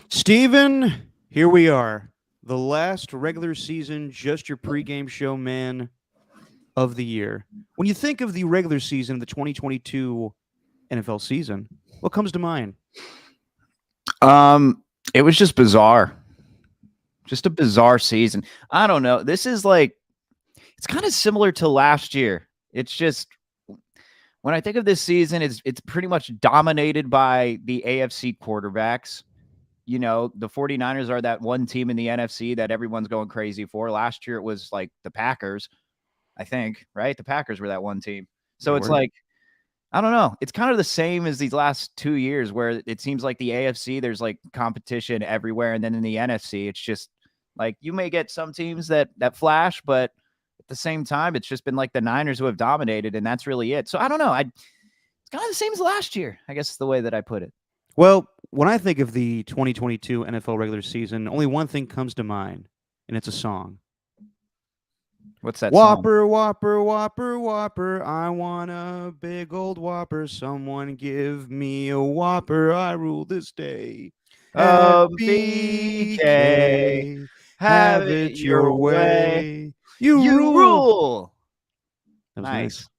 Steven, here we are. The last regular season, just your pregame show man of the year. When you think of the regular season of the 2022 NFL season, what comes to mind? It was just bizarre. Just a bizarre season. I don't know. This is like, it's kind of similar to last year. It's just, when I think of this season, it's pretty much dominated by the AFC quarterbacks. You know, the 49ers are that one team in the NFC that everyone's going crazy for. Last year, it was like the Packers, I think, right? The Packers were that one team. So it's like, I don't know. It's kind of the same as these last 2 years where it seems like the AFC, there's like competition everywhere. And then in the NFC, it's just like you may get some teams that flash, but at the same time, it's just been like the Niners who have dominated, and that's really it. So I don't know. It's kind of the same as last year, I guess is the way that I put it. Well, when I think of the 2022 NFL regular season, only one thing comes to mind, and it's a song. What's that Whopper, song? Whopper, Whopper, Whopper. I want a big old Whopper. Someone give me a Whopper. I rule this day. BK, have it your way. You rule. That was Nice.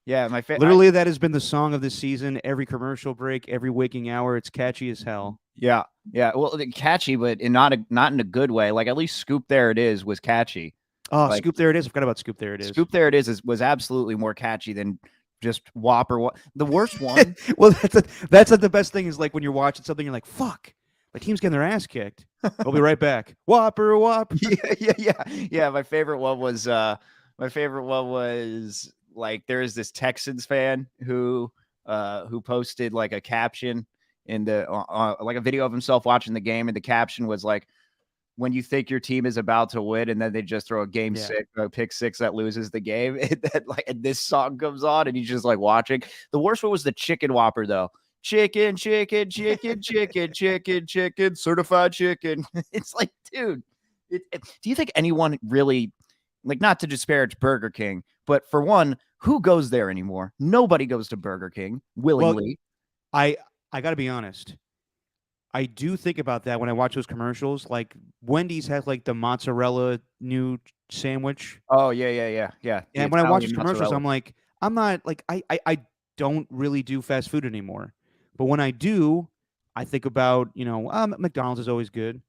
Yeah, my favorite. Literally, that has been the song of the season. Every commercial break, every waking hour, it's catchy as hell. Yeah. Well, catchy, but not in a good way. Like at least "Scoop There It Is" was catchy. Oh, like, "Scoop There It Is." I forgot about "Scoop There It Is." "Scoop There It Is" was absolutely more catchy than just Whopper. The worst one. Well, that's the best thing is like when you're watching something, you're like, "Fuck, my team's getting their ass kicked." I'll be right back. Whopper, Whopper. Yeah. My favorite one was like there's this Texans fan who posted like a caption in the like a video of himself watching the game, and the caption was like, when you think your team is about to win, and then they just throw a pick six that loses the game, and this song comes on, and he's just like watching. The worst one was the chicken Whopper though. Chicken, chicken, chicken, chicken, chicken, chicken, certified chicken. It's like, dude, do you think anyone really, like, not to disparage Burger King, but for one, who goes there anymore? Nobody goes to Burger King willingly. Well, I got to be honest. I do think about that when I watch those commercials. Like Wendy's has like the mozzarella new sandwich. Oh yeah. And when I watch those commercials, I'm like, I'm not like I don't really do fast food anymore. But when I do, I think about, McDonald's is always good,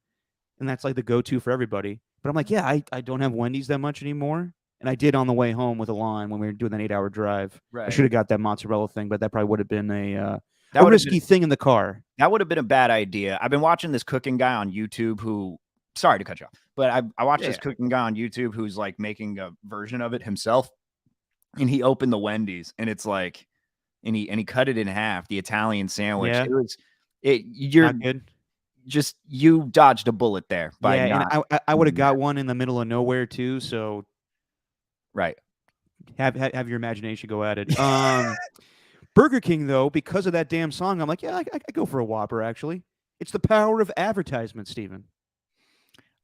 and that's like the go-to for everybody. But I'm like, yeah, I don't have Wendy's that much anymore. And I did on the way home with Alon when we were doing that 8-hour drive. Right. I should have got that mozzarella thing, but that probably would have been a risky thing in the car. That would have been a bad idea. I've been watching this cooking guy on YouTube who, sorry to cut you off, but I watched this cooking guy on YouTube who's like making a version of it himself. And he opened the Wendy's, and it's like, and he cut it in half, the Italian sandwich. Yeah. You're good. Just, you dodged a bullet there. And I would have got one in the middle of nowhere too. So, right. Have your imagination go at it. Burger King, though, because of that damn song, I'm like, yeah, I go for a Whopper, actually. It's the power of advertisement, Steven.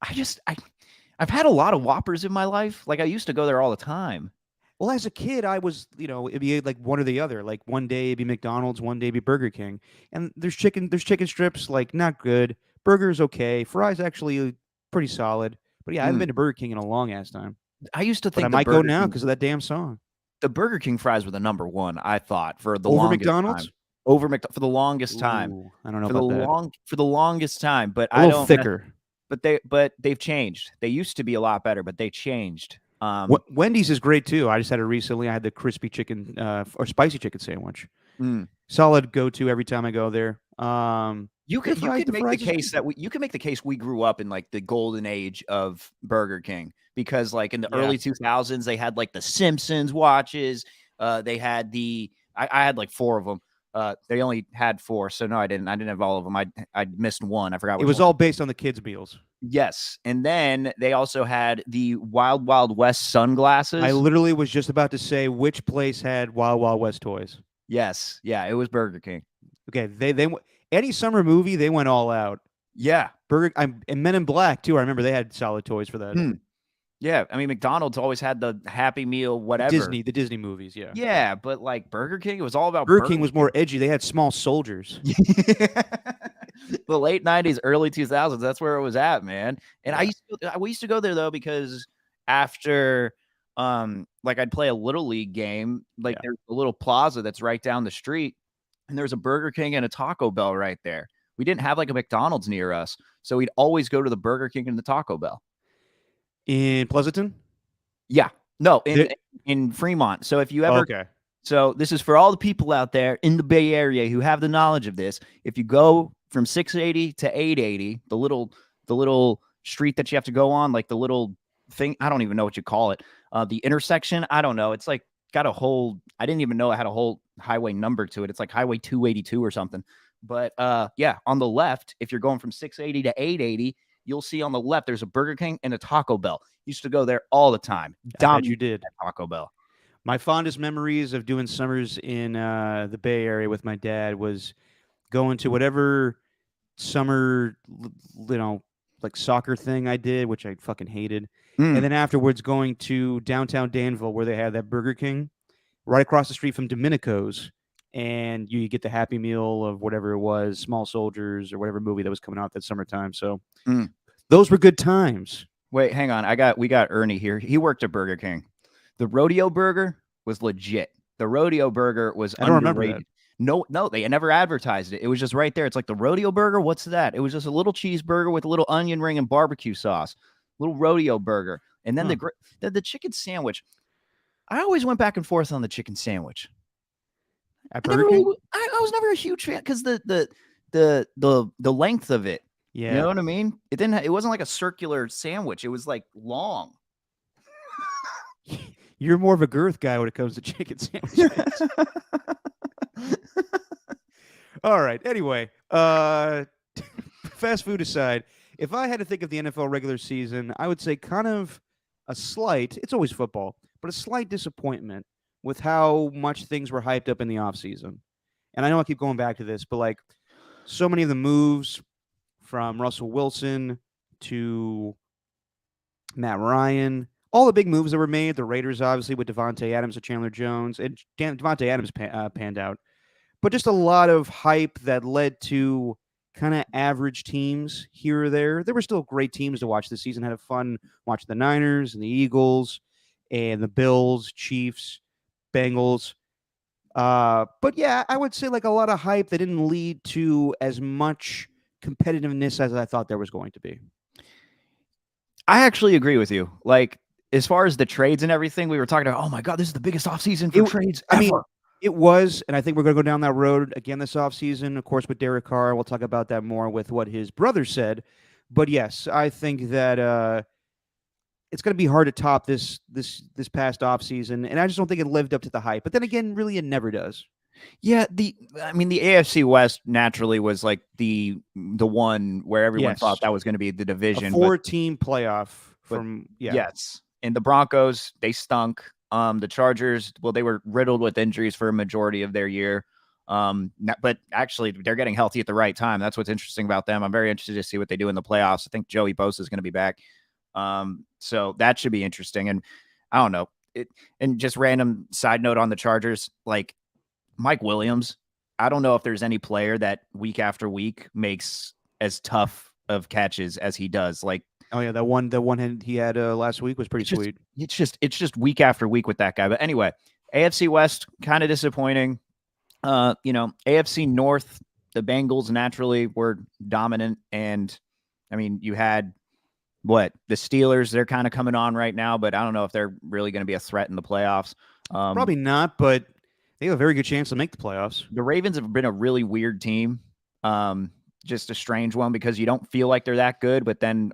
I've had a lot of Whoppers in my life. Like, I used to go there all the time. Well, as a kid, I was, it'd be like one or the other. Like one day it'd be McDonald's, one day it'd be Burger King. And there's chicken strips, like not good. Burgers okay. Fries actually pretty solid. But yeah, I haven't been to Burger King in a long ass time. I used to think I might go now because of that damn song. The Burger King fries were the number one, I thought, for the longest McDonald's? time. For the longest time. I don't know about that. For the longest time, but a little thicker. But they've changed. They used to be a lot better, but they changed. Wendy's is great too. I just had it recently. I had the crispy chicken or spicy chicken sandwich. Solid go-to every time I go there. You can make the case we grew up in like the golden age of Burger King, because like in the early 2000s they had like the Simpsons watches. They had I had like 4 of them. They only had 4, so no, I didn't have all of them. I missed one. I forgot. It was all based on the kids' meals. Yes, and then they also had the Wild Wild West sunglasses. I literally was just about to say which place had Wild Wild West toys. Yes, yeah, it was Burger King. Okay, they any summer movie they went all out. Yeah, and Men in Black too. I remember they had solid toys for that. Yeah, I mean, McDonald's always had the Happy Meal, whatever. The Disney movies, yeah. Yeah, but like Burger King, it was all about Burger Burger King was more edgy. They had small soldiers. The late 90s, early 2000s, that's where it was at, man. And we used to go there though because after like I'd play a little league game, like there's a little plaza that's right down the street, and there's a Burger King and a Taco Bell right there. We didn't have like a McDonald's near us, so we'd always go to the Burger King and the Taco Bell. In Pleasanton? Yeah. No, in Fremont. So if you ever So this is for all the people out there in the Bay Area who have the knowledge of this. If you go from 680 to 880, the little street that you have to go on, like the little thing, I don't even know what you call it. The intersection, I don't know. It's like got a whole, I didn't even know it had a whole highway number to it. It's like Highway 282 or something. But yeah, on the left, if you're going from 680 to 880, you'll see on the left there's a Burger King and a Taco Bell. Used to go there all the time. I bet you did. Taco Bell. My fondest memories of doing summers in the Bay Area with my dad was going to whatever summer, like soccer thing I did, which I fucking hated. And then afterwards going to downtown Danville where they had that Burger King right across the street from Domenico's. And you get the Happy Meal of whatever it was, Small Soldiers or whatever movie that was coming out that summertime. So those were good times. Wait, hang on. We got Ernie here. He worked at Burger King. The Rodeo Burger was legit. The Rodeo Burger was I don't remember that. No, they never advertised it. It was just right there. It's like the Rodeo Burger. What's that? It was just a little cheeseburger with a little onion ring and barbecue sauce. Little Rodeo Burger. And then the chicken sandwich. I always went back and forth on the chicken sandwich. At Burger King? I was never a huge fan because the length of it. Yeah. You know what I mean? It wasn't like a circular sandwich. It was like long. You're more of a girth guy when it comes to chicken sandwiches. All right. Anyway, fast food aside, if I had to think of the NFL regular season, I would say kind of a slight, it's always football, but a slight disappointment with how much things were hyped up in the offseason. And I know I keep going back to this, but like so many of the moves from Russell Wilson to Matt Ryan, all the big moves that were made, the Raiders obviously with Devontae Adams and Chandler Jones, and Devontae Adams panned out. But just a lot of hype that led to kind of average teams here or there. There were still great teams to watch this season. Had fun watching the Niners and the Eagles and the Bills, Chiefs, Bengals. But yeah, I would say like a lot of hype that didn't lead to as much competitiveness as I thought there was going to be. I actually agree with you. Like, as far as the trades and everything, we were talking about, oh my God, this is the biggest offseason for trades ever. I mean, it was, and I think we're going to go down that road again this offseason, of course, with Derek Carr. We'll talk about that more with what his brother said. But yes, I think that it's going to be hard to top this past offseason, and I just don't think it lived up to the hype. But then again, really, it never does. Yeah, the AFC West naturally was like the one where everyone thought that was going to be the division. A 4-team playoff Yes. And the Broncos, they stunk. The Chargers, well, they were riddled with injuries for a majority of their year. But actually, they're getting healthy at the right time. That's what's interesting about them. I'm very interested to see what they do in the playoffs. I think Joey Bosa is going to be back. So that should be interesting. And I don't know. And just random side note on the Chargers, like Mike Williams, I don't know if there's any player that week after week makes as tough of catches as he does. Like, oh yeah, the one he had last week was pretty sweet. It's just week after week with that guy. But anyway, AFC West kind of disappointing. AFC North, the Bengals naturally were dominant, and I mean, you had the Steelers. They're kind of coming on right now, but I don't know if they're really going to be a threat in the playoffs. Probably not, but they have a very good chance to make the playoffs. The Ravens have been a really weird team. Just a strange one because you don't feel like they're that good, but then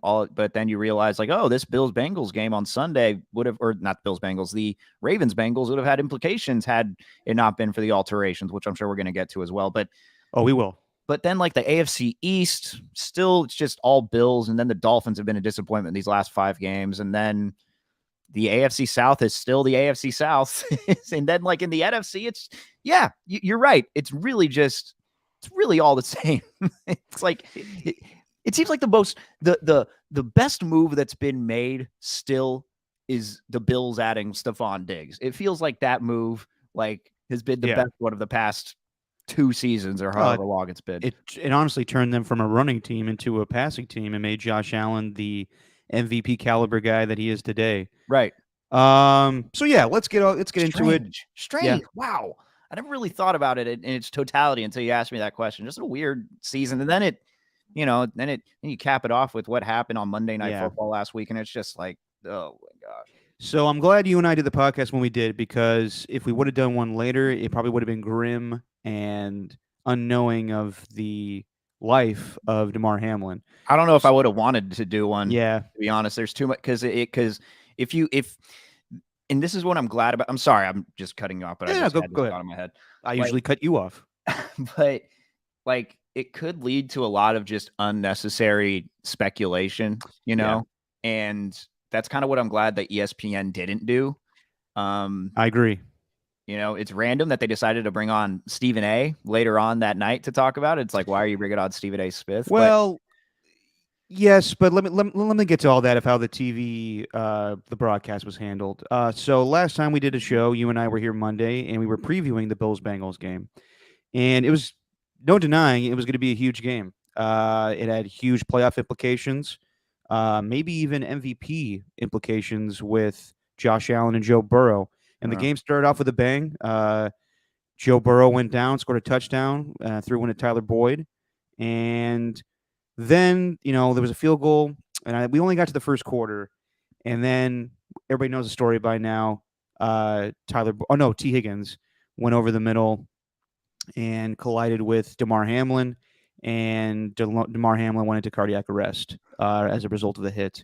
you realize like, oh, this Bills-Bengals game on Sunday would have, or not Bills-Bengals, the Ravens-Bengals would have had implications had it not been for the alterations, which I'm sure we're going to get to as well. But we will. But then like the AFC East, still it's just all Bills, and then the Dolphins have been a disappointment these last 5 games, and then the AFC South is still the AFC South, and then like in the NFC, you're right. It's really all the same. It's like it seems like the best move that's been made still is the Bills adding Stephon Diggs. It feels like that move has been the best one of the past 2 seasons or however long it's been. It honestly turned them from a running team into a passing team and made Josh Allen the MVP caliber guy that he is today. Right. So yeah, let's get into it. Strange. Yeah. Wow. I never really thought about it in its totality until you asked me that question. Just a weird season. And then then you cap it off with what happened on Monday Night Football last week. And it's just like, oh my gosh. So I'm glad you and I did the podcast when we did, because if we would have done one later, it probably would have been grim and unknowing of the life of Damar Hamlin. I don't know if I would have wanted to do one. Yeah. To be honest, there's too much because and this is what I'm glad about. I'm sorry, I'm just cutting you off, but I just had this thought in my head. I usually cut you off. But it could lead to a lot of just unnecessary speculation, and that's kind of what I'm glad that ESPN didn't do. I agree. It's random that they decided to bring on Stephen A. later on that night to talk about it. It's like, why are you bringing on Stephen A. Smith? Well, yes, but let me get to all that of how the TV, the broadcast was handled. So last time we did a show, you and I were here Monday, and we were previewing the Bills-Bengals game, and it was no denying it was going to be a huge game. It had huge playoff implications, maybe even MVP implications with Josh Allen and Joe Burrow. And the game started off with a bang. Joe Burrow went down, scored a touchdown, threw one to Tyler Boyd, and then, there was a field goal, and we only got to the first quarter, and then everybody knows the story by now. T. Higgins went over the middle and collided with Damar Hamlin, and Damar Hamlin went into cardiac arrest as a result of the hit.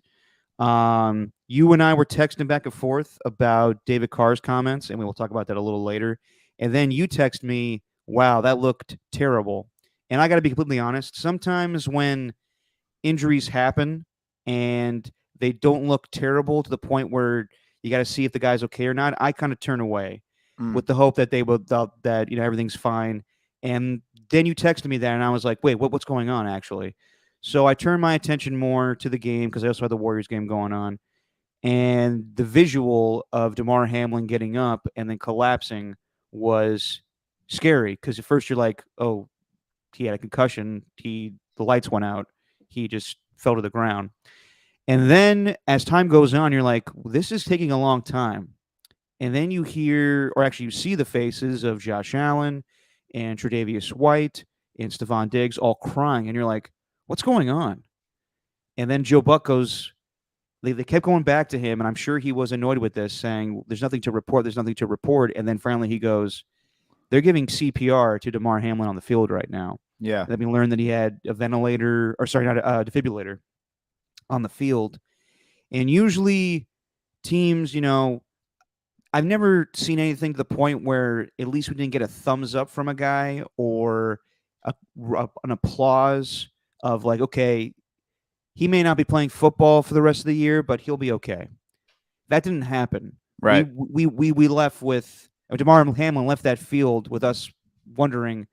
You and I were texting back and forth about David Carr's comments, and we will talk about that a little later. And then you text me, wow, that looked terrible. And I got to be completely honest. Sometimes when injuries happen and they don't look terrible to the point where you got to see if the guy's okay or not, I kind of turn away with the hope that everything's fine. And then you texted me that, and I was like, wait, what's going on actually? So I turned my attention more to the game because I also had the Warriors game going on. And the visual of Damar Hamlin getting up and then collapsing was scary because at first you're like, oh, he had a concussion. The lights went out. He just fell to the ground. And then as time goes on, you're like, this is taking a long time. And then you hear, or actually you see the faces of Josh Allen and Tre'Davious White and Stephon Diggs all crying. And you're like, what's going on? And then Joe Buck goes, they kept going back to him, and I'm sure he was annoyed with this, saying, there's nothing to report, there's nothing to report. And then finally he goes, they're giving CPR to Damar Hamlin on the field right now. Yeah. Let me learn that he had a ventilator, or sorry, not a defibrillator on the field. And usually teams, I've never seen anything to the point where at least we didn't get a thumbs up from a guy or an applause of like, okay, he may not be playing football for the rest of the year, but he'll be okay. That didn't happen. Right. We left with Damar Hamlin left that field with us wondering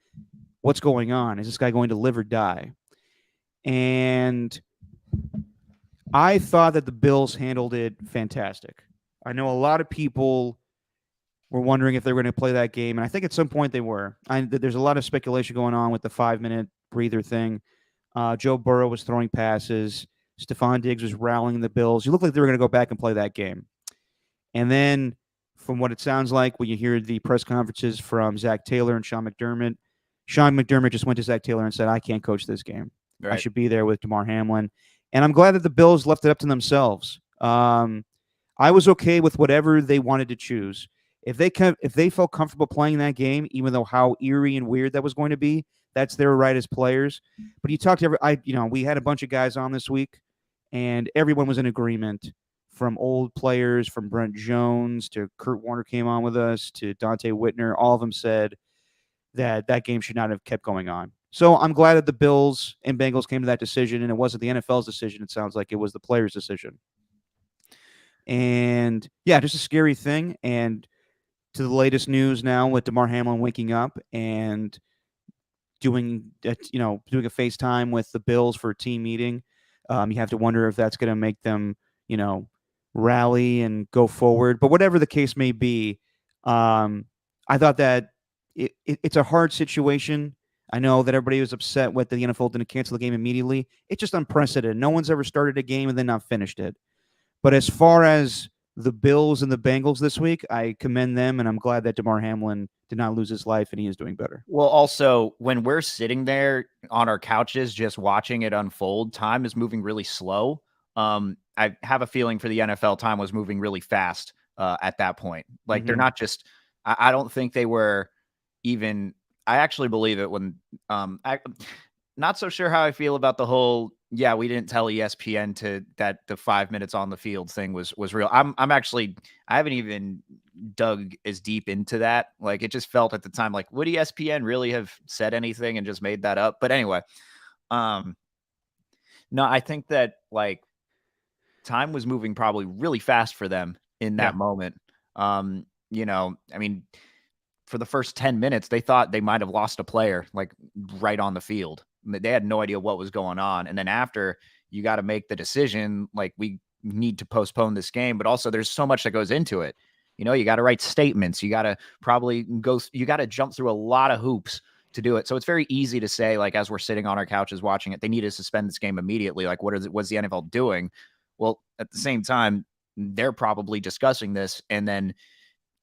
what's going on. Is this guy going to live or die? And I thought that the Bills handled it fantastic. I know a lot of people were wondering if they were going to play that game, and I think at some point they were. There's a lot of speculation going on with the 5-minute breather thing. Joe Burrow was throwing passes. Stephon Diggs was rallying the Bills. You looked like they were going to go back and play that game. And then, from what it sounds like, when you hear the press conferences from Zach Taylor and Sean McDermott just went to Zach Taylor and said, I can't coach this game. Right. I should be there with Damar Hamlin. And I'm glad that the Bills left it up to themselves. I was okay with whatever they wanted to choose. If they felt comfortable playing that game, even though how eerie and weird that was going to be, that's their right as players. But you talked to we had a bunch of guys on this week, and everyone was in agreement, from old players, from Brent Jones to Kurt Warner came on with us to Dante Whitner. All of them said that game should not have kept going on. So I'm glad that the Bills and Bengals came to that decision, and it wasn't the NFL's decision. It sounds like it was the players' decision. And yeah, just a scary thing. And to the latest news now with Damar Hamlin waking up and doing a FaceTime with the Bills for a team meeting. You have to wonder if that's going to make them, rally and go forward. But whatever the case may be, I thought that it's a hard situation. I know that everybody was upset with the NFL didn't cancel the game immediately. It's just unprecedented. No one's ever started a game and then not finished it. But as far as the Bills and the Bengals this week, I commend them, and I'm glad that Damar Hamlin did not lose his life and he is doing better. Well, also, when we're sitting there on our couches just watching it unfold, time is moving really slow. I have a feeling for the NFL, time was moving really fast at that point. Like, they're not just, I don't think they were even, I actually believe it when, not so sure how I feel about the whole, yeah, we didn't tell ESPN to that the 5 minutes on the field thing was real. I'm actually, I haven't even dug as deep into that. Like, it just felt at the time like, would ESPN really have said anything and just made that up? But anyway, no, I think that like time was moving probably really fast for them in that moment. You know, I mean, for the first 10 minutes, they thought they might have lost a player like right on the field. They had no idea what was going on. And then after, you got to make the decision, like, we need to postpone this game, but also there's so much that goes into it. You know, you got to write statements. You got to probably you got to jump through a lot of hoops to do it. So it's very easy to say, like, as we're sitting on our couches watching it, they need to suspend this game immediately. Like, what's the NFL doing? Well, at the same time, they're probably discussing this, and then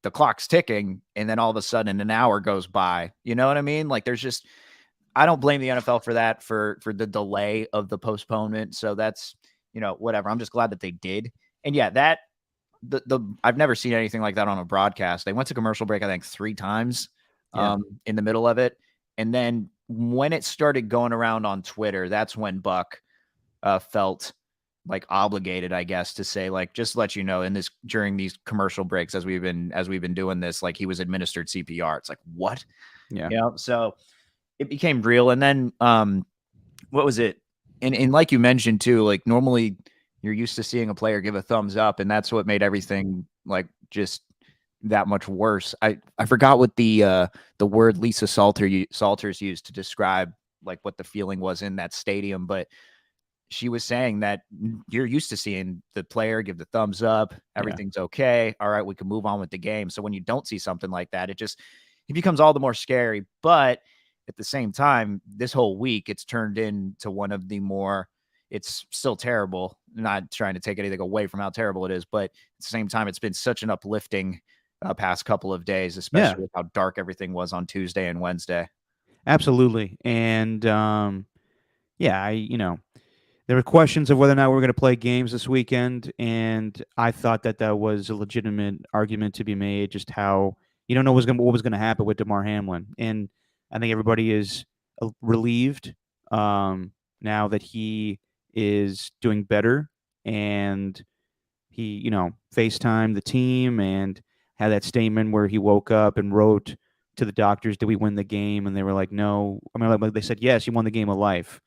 the clock's ticking, and then all of a sudden an hour goes by. You know what I mean? Like, there's just, I don't blame the NFL for that, for the delay of the postponement. So that's, you know, whatever. I'm just glad that they did. And yeah, that I've never seen anything like that on a broadcast. They went to commercial break, I think 3 times in the middle of it. And then when it started going around on Twitter, that's when Buck felt like obligated, I guess, to say, like, just to let you know, in this, during these commercial breaks, as we've been doing this, like, he was administered CPR. It's like, what? Yeah. You know, so it became real. And then what was it? And like you mentioned too, like, normally you're used to seeing a player give a thumbs up, and that's what made everything like just that much worse. I forgot what the word Lisa Salters used to describe like what the feeling was in that stadium, but she was saying that you're used to seeing the player give the thumbs up, everything's okay, all right, we can move on with the game. So when you don't see something like that, it becomes all the more scary. But at the same time, this whole week, it's turned into one of the more, it's still terrible, not trying to take anything away from how terrible it is, but at the same time, it's been such an uplifting past couple of days, especially with how dark everything was on Tuesday and Wednesday. Absolutely. And there were questions of whether or not we were going to play games this weekend, and I thought that was a legitimate argument to be made, just how you don't know what was going to happen with Damar Hamlin. And I think everybody is relieved now that he is doing better, and he, FaceTimed the team and had that statement where he woke up and wrote to the doctors, "Did we win the game?" And they were like, "No." I mean, like they said, "Yes, you won the game of life."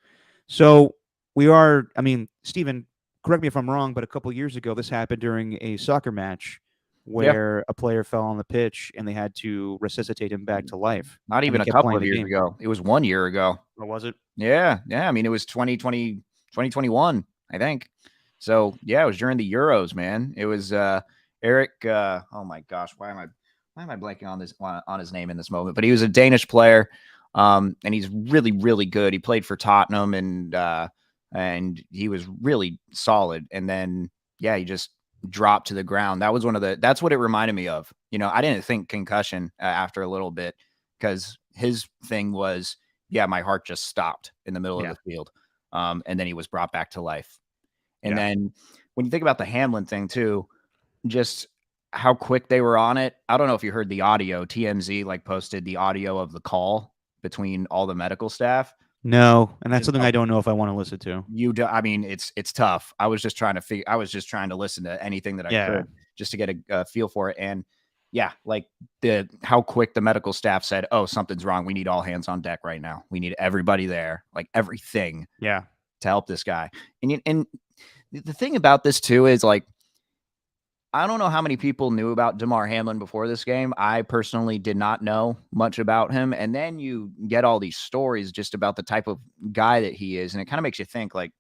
So Steven, correct me if I'm wrong, but a couple years ago, this happened during a soccer match where a player fell on the pitch and they had to resuscitate him back to life. Not even a couple of years ago. It was 1 year ago. Or was it? Yeah. Yeah. I mean, it was 2021, I think. So yeah, it was during the Euros, man. It was Eric. Oh my gosh. Why am I blanking on his name in this moment? But he was a Danish player. And he's really, really good. He played for Tottenham and he was really solid. And then, yeah, he just dropped to the ground. That was that's what it reminded me of. You know, I didn't think concussion after a little bit, because his thing was, yeah, my heart just stopped in the middle of the field. And then he was brought back to life. And then when you think about the Hamlin thing too, just how quick they were on it. I don't know if you heard the audio. TMZ like posted the audio of the call between all the medical staff. No, and that's something I don't know if I want to listen to. I mean, it's tough. I was just trying to listen to anything that I could just to get a feel for it. And yeah, like how quick the medical staff said, "Oh, something's wrong. We need all hands on deck right now. We need everybody there, like everything, to help this guy." And the thing about this too is, like, I don't know how many people knew about Damar Hamlin before this game. I personally did not know much about him. And then you get all these stories just about the type of guy that he is. And it kind of makes you think, like,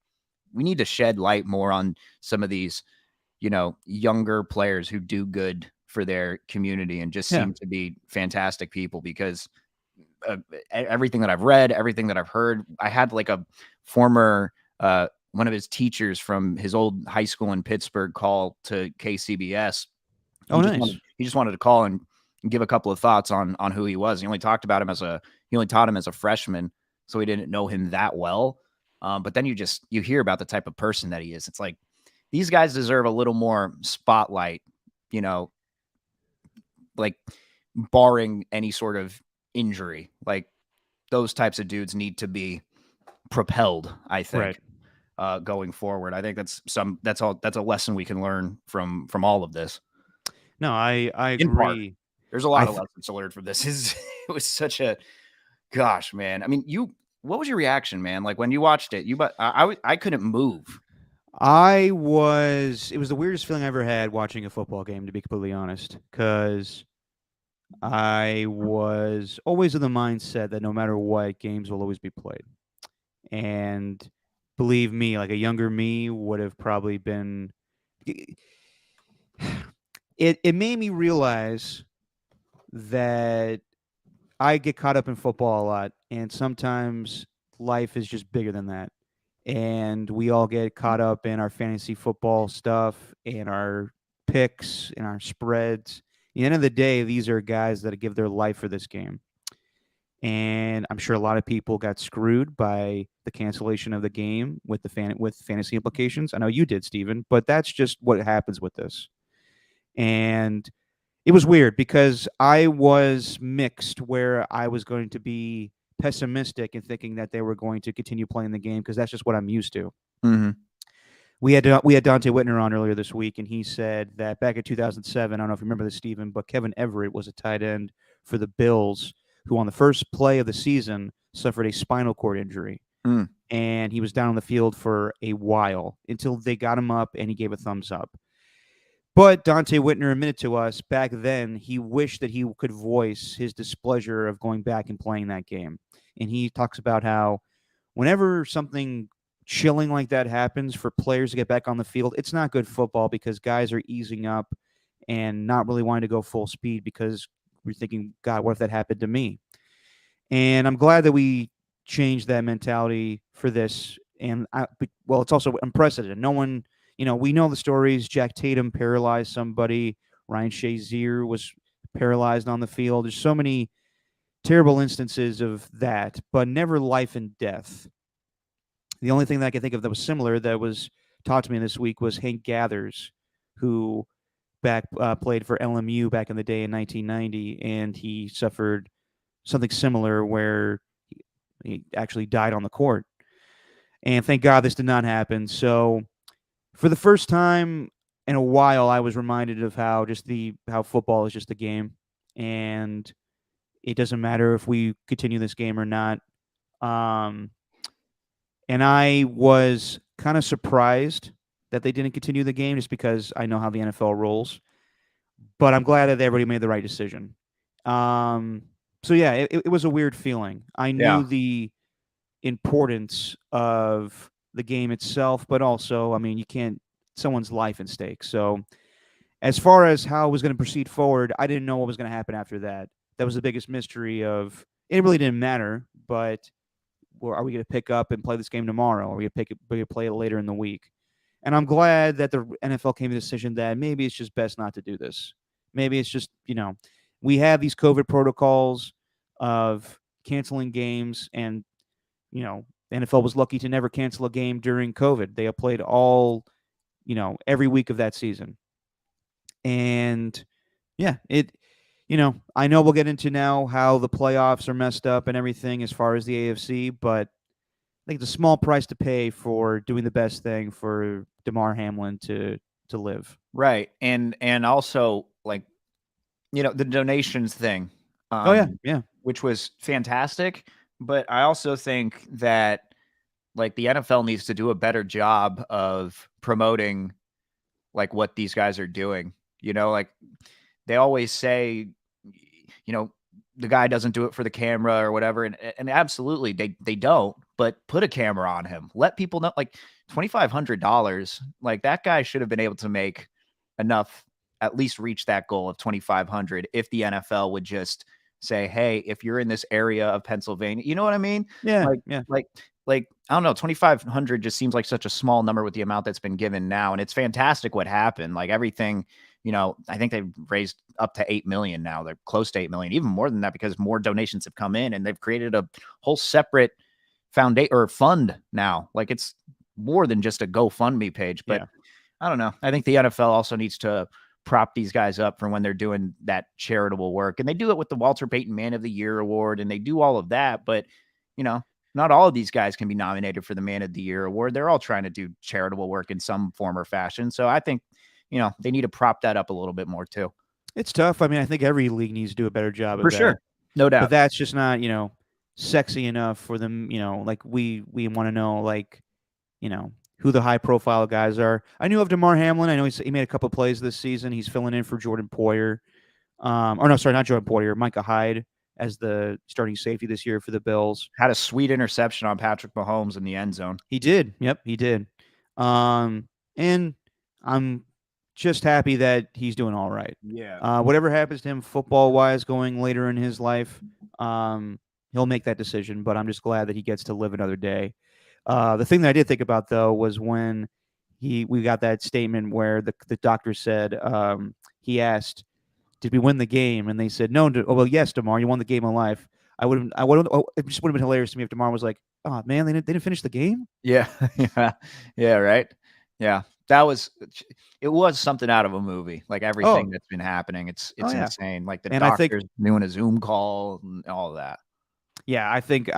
we need to shed light more on some of these younger players who do good for their community and just seem to be fantastic people. Because everything that I've read, everything that I've heard, I had like a former one of his teachers from his old high school in Pittsburgh call to KCBS. Oh, nice. He just wanted to call and give a couple of thoughts on who he was. He only taught him as a freshman, so he didn't know him that well. But then you hear about the type of person that he is. It's like these guys deserve a little more spotlight, like barring any sort of injury. Like those types of dudes need to be propelled, I think. Right. Going forward, I think that's a lesson we can learn from all of this. No, I agree. There's a lot of lessons to learn from this. It was such a, gosh, man. I mean, what was your reaction, man? Like when you watched it, I couldn't move. It was the weirdest feeling I ever had watching a football game, to be completely honest, because I was always in the mindset that no matter what, games will always be played. And believe me, like a younger me would have probably been. It made me realize that I get caught up in football a lot, and sometimes life is just bigger than that. And we all get caught up in our fantasy football stuff and our picks and our spreads. At the end of the day, these are guys that give their life for this game. And I'm sure a lot of people got screwed by the cancellation of the game with with fantasy implications. I know you did, Steven, but that's just what happens with this. And it was weird because I was mixed, where I was going to be pessimistic and thinking that they were going to continue playing the game because that's just what I'm used to. Mm-hmm. We had Donte Whitner on earlier this week, and he said that back in 2007, I don't know if you remember this, Steven, but Kevin Everett was a tight end for the Bills who on the first play of the season suffered a spinal cord injury. Mm. And he was down on the field for a while until they got him up and he gave a thumbs up. But Donte Whitner admitted to us back then he wished that he could voice his displeasure of going back and playing that game. And he talks about how whenever something chilling like that happens for players to get back on the field, it's not good football because guys are easing up and not really wanting to go full speed because we're thinking, God, what if that happened to me? And I'm glad that we changed that mentality for this. And it's also unprecedented. No one, we know the stories. Jack Tatum paralyzed somebody. Ryan Shazier was paralyzed on the field. There's so many terrible instances of that, but never life and death. The only thing that I can think of that was similar that was taught to me this week was Hank Gathers, who played for LMU back in the day in 1990, and he suffered something similar where he actually died on the court. And thank God this did not happen. So for the first time in a while, I was reminded of how football is just a game, and it doesn't matter if we continue this game or not. And I was kind of surprised that they didn't continue the game just because I know how the NFL rolls. But I'm glad that everybody made the right decision. So, yeah, it was a weird feeling. I knew the importance of the game itself, but also, I mean, someone's life at stake. So as far as how it was going to proceed forward, I didn't know what was going to happen after that. That was the biggest mystery of it. Really didn't matter, but are we going to pick up and play this game tomorrow? Or are we going to play it later in the week? And I'm glad that the NFL came to the decision that maybe it's just best not to do this. Maybe it's just, we have these COVID protocols of canceling games, and, the NFL was lucky to never cancel a game during COVID. They have played all, every week of that season. And yeah, I know we'll get into now how the playoffs are messed up and everything as far as the AFC, but I think it's a small price to pay for doing the best thing for Damar Hamlin to live. Right. And also, like, the donations thing. Yeah. Which was fantastic. But I also think that, like, the NFL needs to do a better job of promoting, like, what these guys are doing. Like, they always say, the guy doesn't do it for the camera or whatever. And absolutely, they don't. But put a camera on him. Let people know. Like, $2,500. Like that guy should have been able to make enough, at least reach that goal of 2,500 if the NFL would just say, hey, if you're in this area of Pennsylvania, you know what I mean? Yeah, Like, yeah. like I don't know, 2,500 just seems like such a small number with the amount that's been given now. And it's fantastic what happened. Like everything, I think they've raised up to 8 million now. They're close to 8 million, even more than that, because more donations have come in and they've created a whole separate foundation or fund now. Like it's more than just a GoFundMe page, but I don't know. I think the NFL also needs to prop these guys up for when they're doing that charitable work. And they do it with the Walter Payton Man of the Year award, and they do all of that. But, not all of these guys can be nominated for the Man of the Year award. They're all trying to do charitable work in some form or fashion. So I think, they need to prop that up a little bit more too. It's tough. I mean, I think every league needs to do a better job of For that. sure. No doubt. But that's just not, sexy enough for them, like we want to know, like, who the high profile guys are. I knew of DeMar Hamlin. I know he made a couple plays this season. He's filling in for Jordan Poyer. Or no, sorry, not Jordan Poyer, Micah Hyde as the starting safety this year for the Bills. Had a sweet interception on Patrick Mahomes in the end zone. He did. Yep, he did. And I'm just happy that he's doing all right. Yeah. Whatever happens to him football-wise going later in his life, he'll make that decision, but I'm just glad that he gets to live another day. The thing that I did think about, though, was when we got that statement where the doctor said, he asked, did we win the game? And they said, no. Oh, well, yes, DeMar, you won the game of life. It just would have been hilarious to me if DeMar was like, oh, man, they didn't finish the game? Yeah. Yeah, right? Yeah. It was something out of a movie, like everything that's been happening. It's insane. Like the doctors doing a Zoom call and all of that. Yeah, I think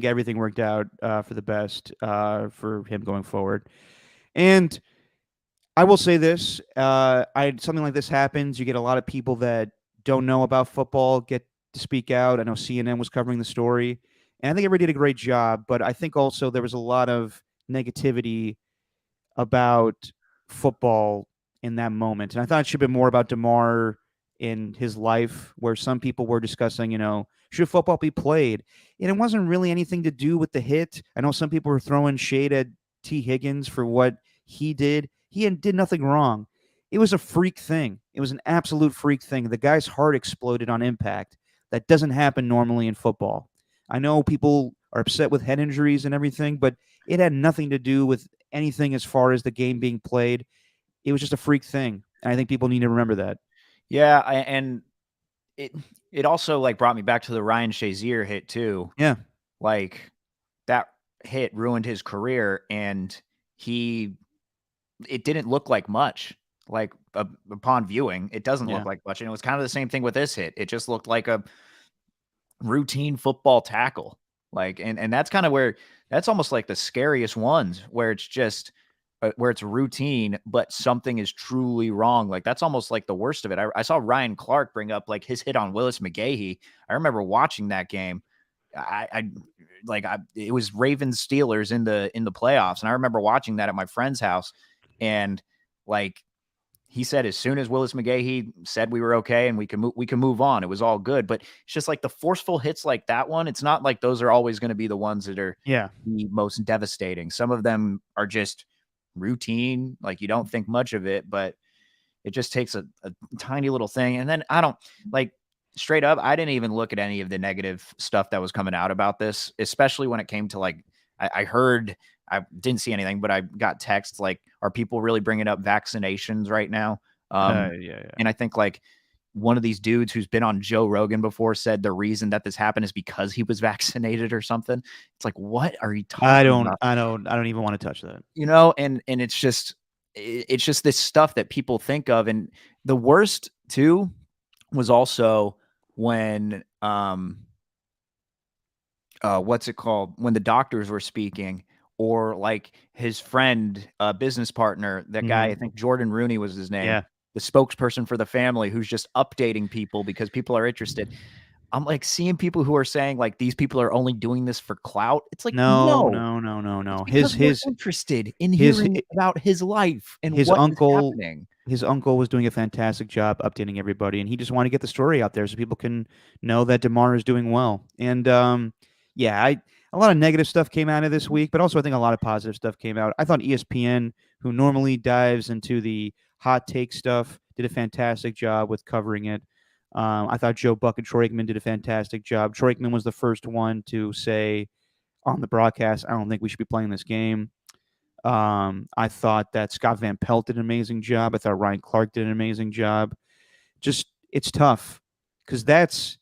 everything worked out for the best for him going forward. And I will say this: something like this happens, you get a lot of people that don't know about football get to speak out. I know CNN was covering the story, and I think everybody did a great job. But I think also there was a lot of negativity about football in that moment, and I thought it should have been more about DeMar in his life, where some people were discussing, should football be played? And it wasn't really anything to do with the hit. I know some people were throwing shade at T. Higgins for what he did. He did nothing wrong. It was a freak thing. It was an absolute freak thing. The guy's heart exploded on impact. That doesn't happen normally in football. I know people are upset with head injuries and everything, but it had nothing to do with anything as far as the game being played. It was just a freak thing. And I think people need to remember that. Yeah, and it also like brought me back to the Ryan Shazier hit too. Yeah. Like that hit ruined his career, and it didn't look like much. Like upon viewing, it doesn't look like much. And it was kind of the same thing with this hit. It just looked like a routine football tackle. Like, and that's kind of where that's almost like the scariest ones, where it's just where it's routine, but something is truly wrong. Like that's almost like the worst of it. I saw Ryan Clark bring up like his hit on Willis McGahee. I remember watching that game. It was Ravens Steelers in the playoffs, and I remember watching that at my friend's house. And like he said, as soon as Willis McGahee said we were okay and we can move on, it was all good. But it's just like the forceful hits like that one. It's not like those are always going to be the ones that are the most devastating. Some of them are just routine, like you don't think much of it, but it just takes a tiny little thing. And then I don't like straight up, I didn't even look at any of the negative stuff that was coming out about this, especially when it came to like I heard, I didn't see anything, but I got texts like, are people really bringing up vaccinations right now? And I think like one of these dudes who's been on Joe Rogan before said the reason that this happened is because he was vaccinated or something. It's like, what are you talking about? I don't even want to touch that. And it's just this stuff that people think of. And the worst too was also when what's it called? When the doctors were speaking, or like his friend, business partner, that guy, I think Jordan Rooney was his name. Yeah. The spokesperson for the family, who's just updating people because people are interested. I'm like seeing people who are saying like these people are only doing this for clout. It's like no. His interested in hearing about his life and his what uncle. is happening. His uncle was doing a fantastic job updating everybody, and he just wanted to get the story out there so people can know that DeMar is doing well. And a a lot of negative stuff came out of this week, but also I think a lot of positive stuff came out. I thought ESPN, who normally dives into the hot take stuff, did a fantastic job with covering it. I thought Joe Buck and Troy Aikman did a fantastic job. Troy Aikman was the first one to say on the broadcast, I don't think we should be playing this game. I thought that Scott Van Pelt did an amazing job. I thought Ryan Clark did an amazing job. Just, it's tough because that's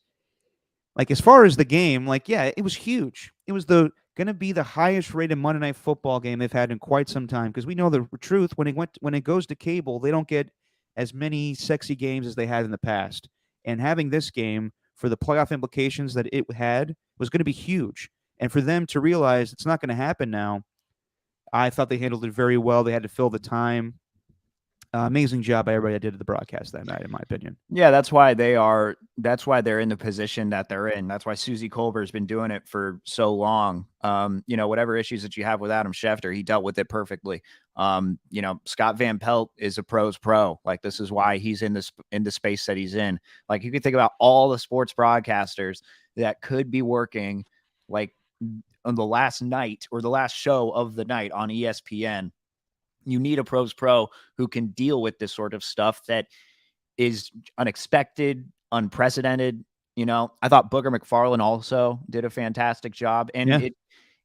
like, as far as the game, like, yeah, it was huge. It was going to be the highest rated Monday Night Football game they've had in quite some time, because we know the truth. When it goes to cable, they don't get as many sexy games as they had in the past. And having this game, for the playoff implications that it had, was going to be huge. And for them to realize it's not going to happen now, I thought they handled it very well. They had to fill the time. Amazing job by everybody that did at the broadcast that night, in my opinion. Yeah, that's why they're in the position that they're in. That's why Suzy Kolber's been doing it for so long. Whatever issues that you have with Adam Schefter, he dealt with it perfectly. Scott Van Pelt is a pro's pro. Like, this is why he's in the space that he's in. Like, you can think about all the sports broadcasters that could be working like on the last night or the last show of the night on ESPN. You need a pro's pro who can deal with this sort of stuff that is unexpected, unprecedented. I thought Booger McFarland also did a fantastic job. And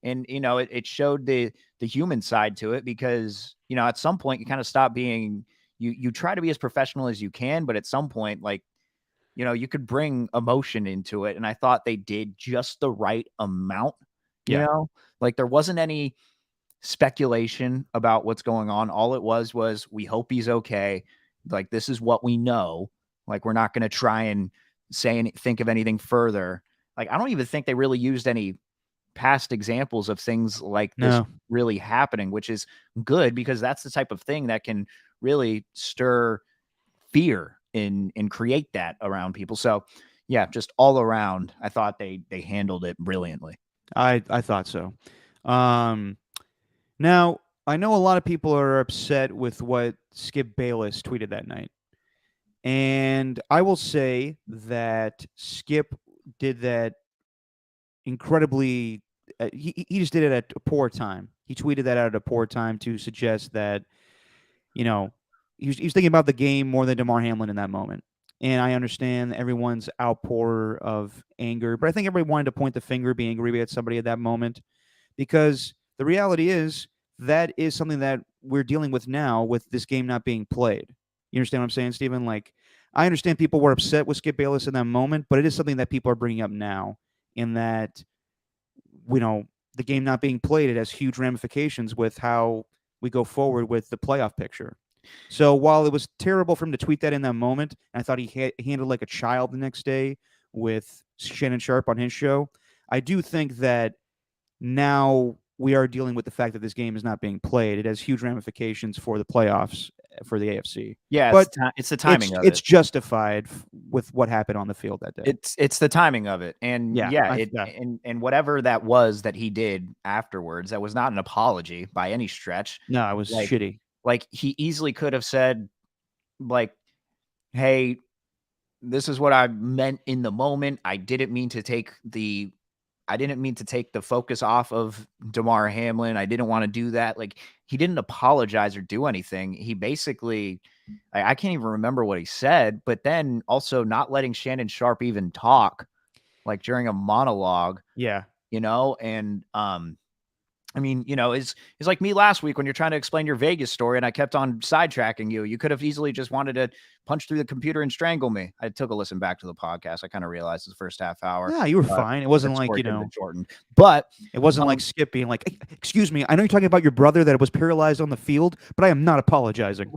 it showed the human side to it, because, at some point you kind of stop being, you try to be as professional as you can, but at some point, like, you could bring emotion into it. And I thought they did just the right amount, like there wasn't any speculation about what's going on. All it was we hope he's okay. Like, this is what we know. Like, we're not going to try and think of anything further. Like, I don't even think they really used any past examples of things like this really happening, which is good, because that's the type of thing that can really stir fear and create that around people. So yeah, just all around, I thought they handled it brilliantly. I thought so. Now, I know a lot of people are upset with what Skip Bayless tweeted that night. And I will say that Skip did that incredibly. He just did it at a poor time. He tweeted that out at a poor time to suggest that, he was thinking about the game more than Damar Hamlin in that moment. And I understand everyone's outpour of anger, but I think everybody wanted to point the finger, be angry at somebody at that moment, because the reality is that is something that we're dealing with now with this game not being played. You understand what I'm saying, Stephen? Like, I understand people were upset with Skip Bayless in that moment, but it is something that people are bringing up now, in that, the game not being played, it has huge ramifications with how we go forward with the playoff picture. So while it was terrible for him to tweet that in that moment, and I thought he handled like a child the next day with Shannon Sharpe on his show, I do think that now we are dealing with the fact that this game is not being played. It has huge ramifications for the playoffs for the AFC. Yeah, but it's the timing of it. It's justified with what happened on the field that day. It's the timing of it. And and whatever that was that he did afterwards, that was not an apology by any stretch. No, it was shitty. Like, he easily could have said, like, hey, this is what I meant in the moment. I didn't mean to take the focus off of Damar Hamlin. I didn't want to do that. Like, he didn't apologize or do anything. He basically, I can't even remember what he said, but then also not letting Shannon Sharpe even talk, like, during a monologue. Yeah. And I mean, it's like me last week when you're trying to explain your Vegas story and I kept on sidetracking you. You could have easily just wanted to punch through the computer and strangle me. I took a listen back to the podcast. I kind of realized the first half hour. Yeah, you were fine. It wasn't like, shortened. But it wasn't like Skip being like, excuse me, I know you're talking about your brother that was paralyzed on the field, but I am not apologizing.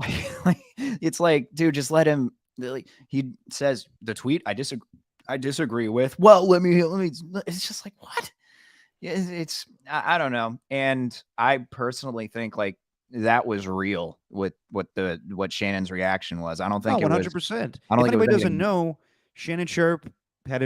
It's like, dude, just let him. He says the tweet I disagree with. Well, let me. It's just like, what? It's I don't know. And I personally think, like, that was real with what Shannon's reaction was. I don't think 100%. I don't if think anybody doesn't know, Shannon Sharpe had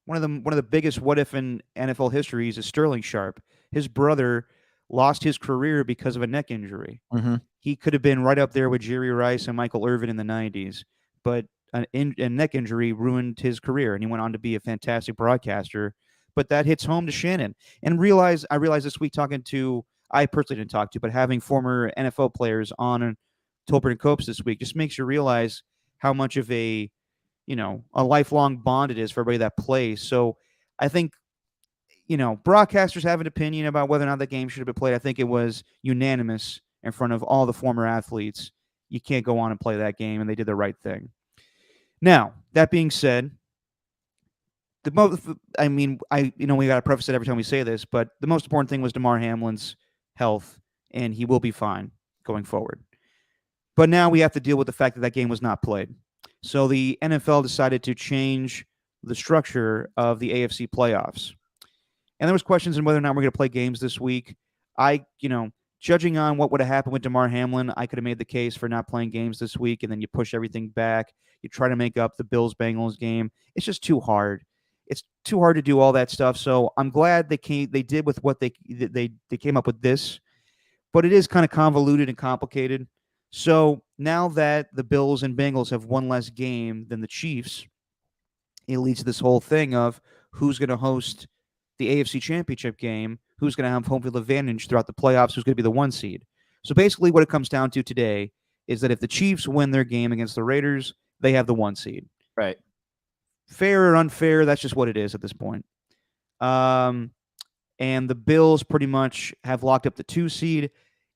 one of the biggest what if in NFL history is Sterling Sharpe. His brother lost his career because of a neck injury. Mm-hmm. He could have been right up there with Jerry Rice and Michael Irvin in the 90s, but a neck injury ruined his career, and he went on to be a fantastic broadcaster. but that hits home to Shannon. And I realized this week I personally didn't talk to, but having former NFL players on Tolbert and Copes this week just makes you realize how much of a lifelong bond it is for everybody that plays. So I think, broadcasters have an opinion about whether or not the game should have been played. I think it was unanimous in front of all the former athletes. You can't go on and play that game, and they did the right thing. Now, that being said, we got to preface it every time we say this, but the most important thing was Damar Hamlin's health, and he will be fine going forward. But now we have to deal with the fact that game was not played. So the NFL decided to change the structure of the AFC playoffs. And there was questions on whether or not we're going to play games this week. Judging on what would have happened with Damar Hamlin, I could have made the case for not playing games this week, and then you push everything back. You try to make up the Bills-Bengals game. It's just too hard. It's too hard to do all that stuff. So I'm glad they did with what they came up with this, but it is kind of convoluted and complicated. So now that the Bills and Bengals have one less game than the Chiefs, it leads to this whole thing of who's going to host the AFC Championship game, who's going to have home field advantage throughout the playoffs, who's going to be the 1 seed. So basically what it comes down to today is that if the Chiefs win their game against the Raiders, they have the 1 seed. Right. Fair or unfair, that's just what it is at this point. And the Bills pretty much have locked up the 2 seed.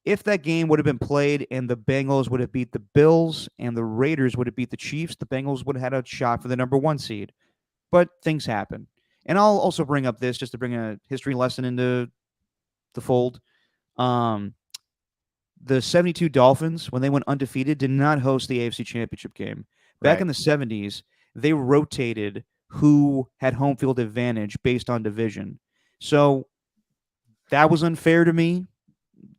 If that game would have been played and the Bengals would have beat the Bills and the Raiders would have beat the Chiefs, the Bengals would have had a shot for the number 1 seed. But things happen. And I'll also bring up this just to bring a history lesson into the fold. The 72 Dolphins, when they went undefeated, did not host the AFC Championship game. Back in the 70s, they rotated who had home field advantage based on division. So that was unfair to me.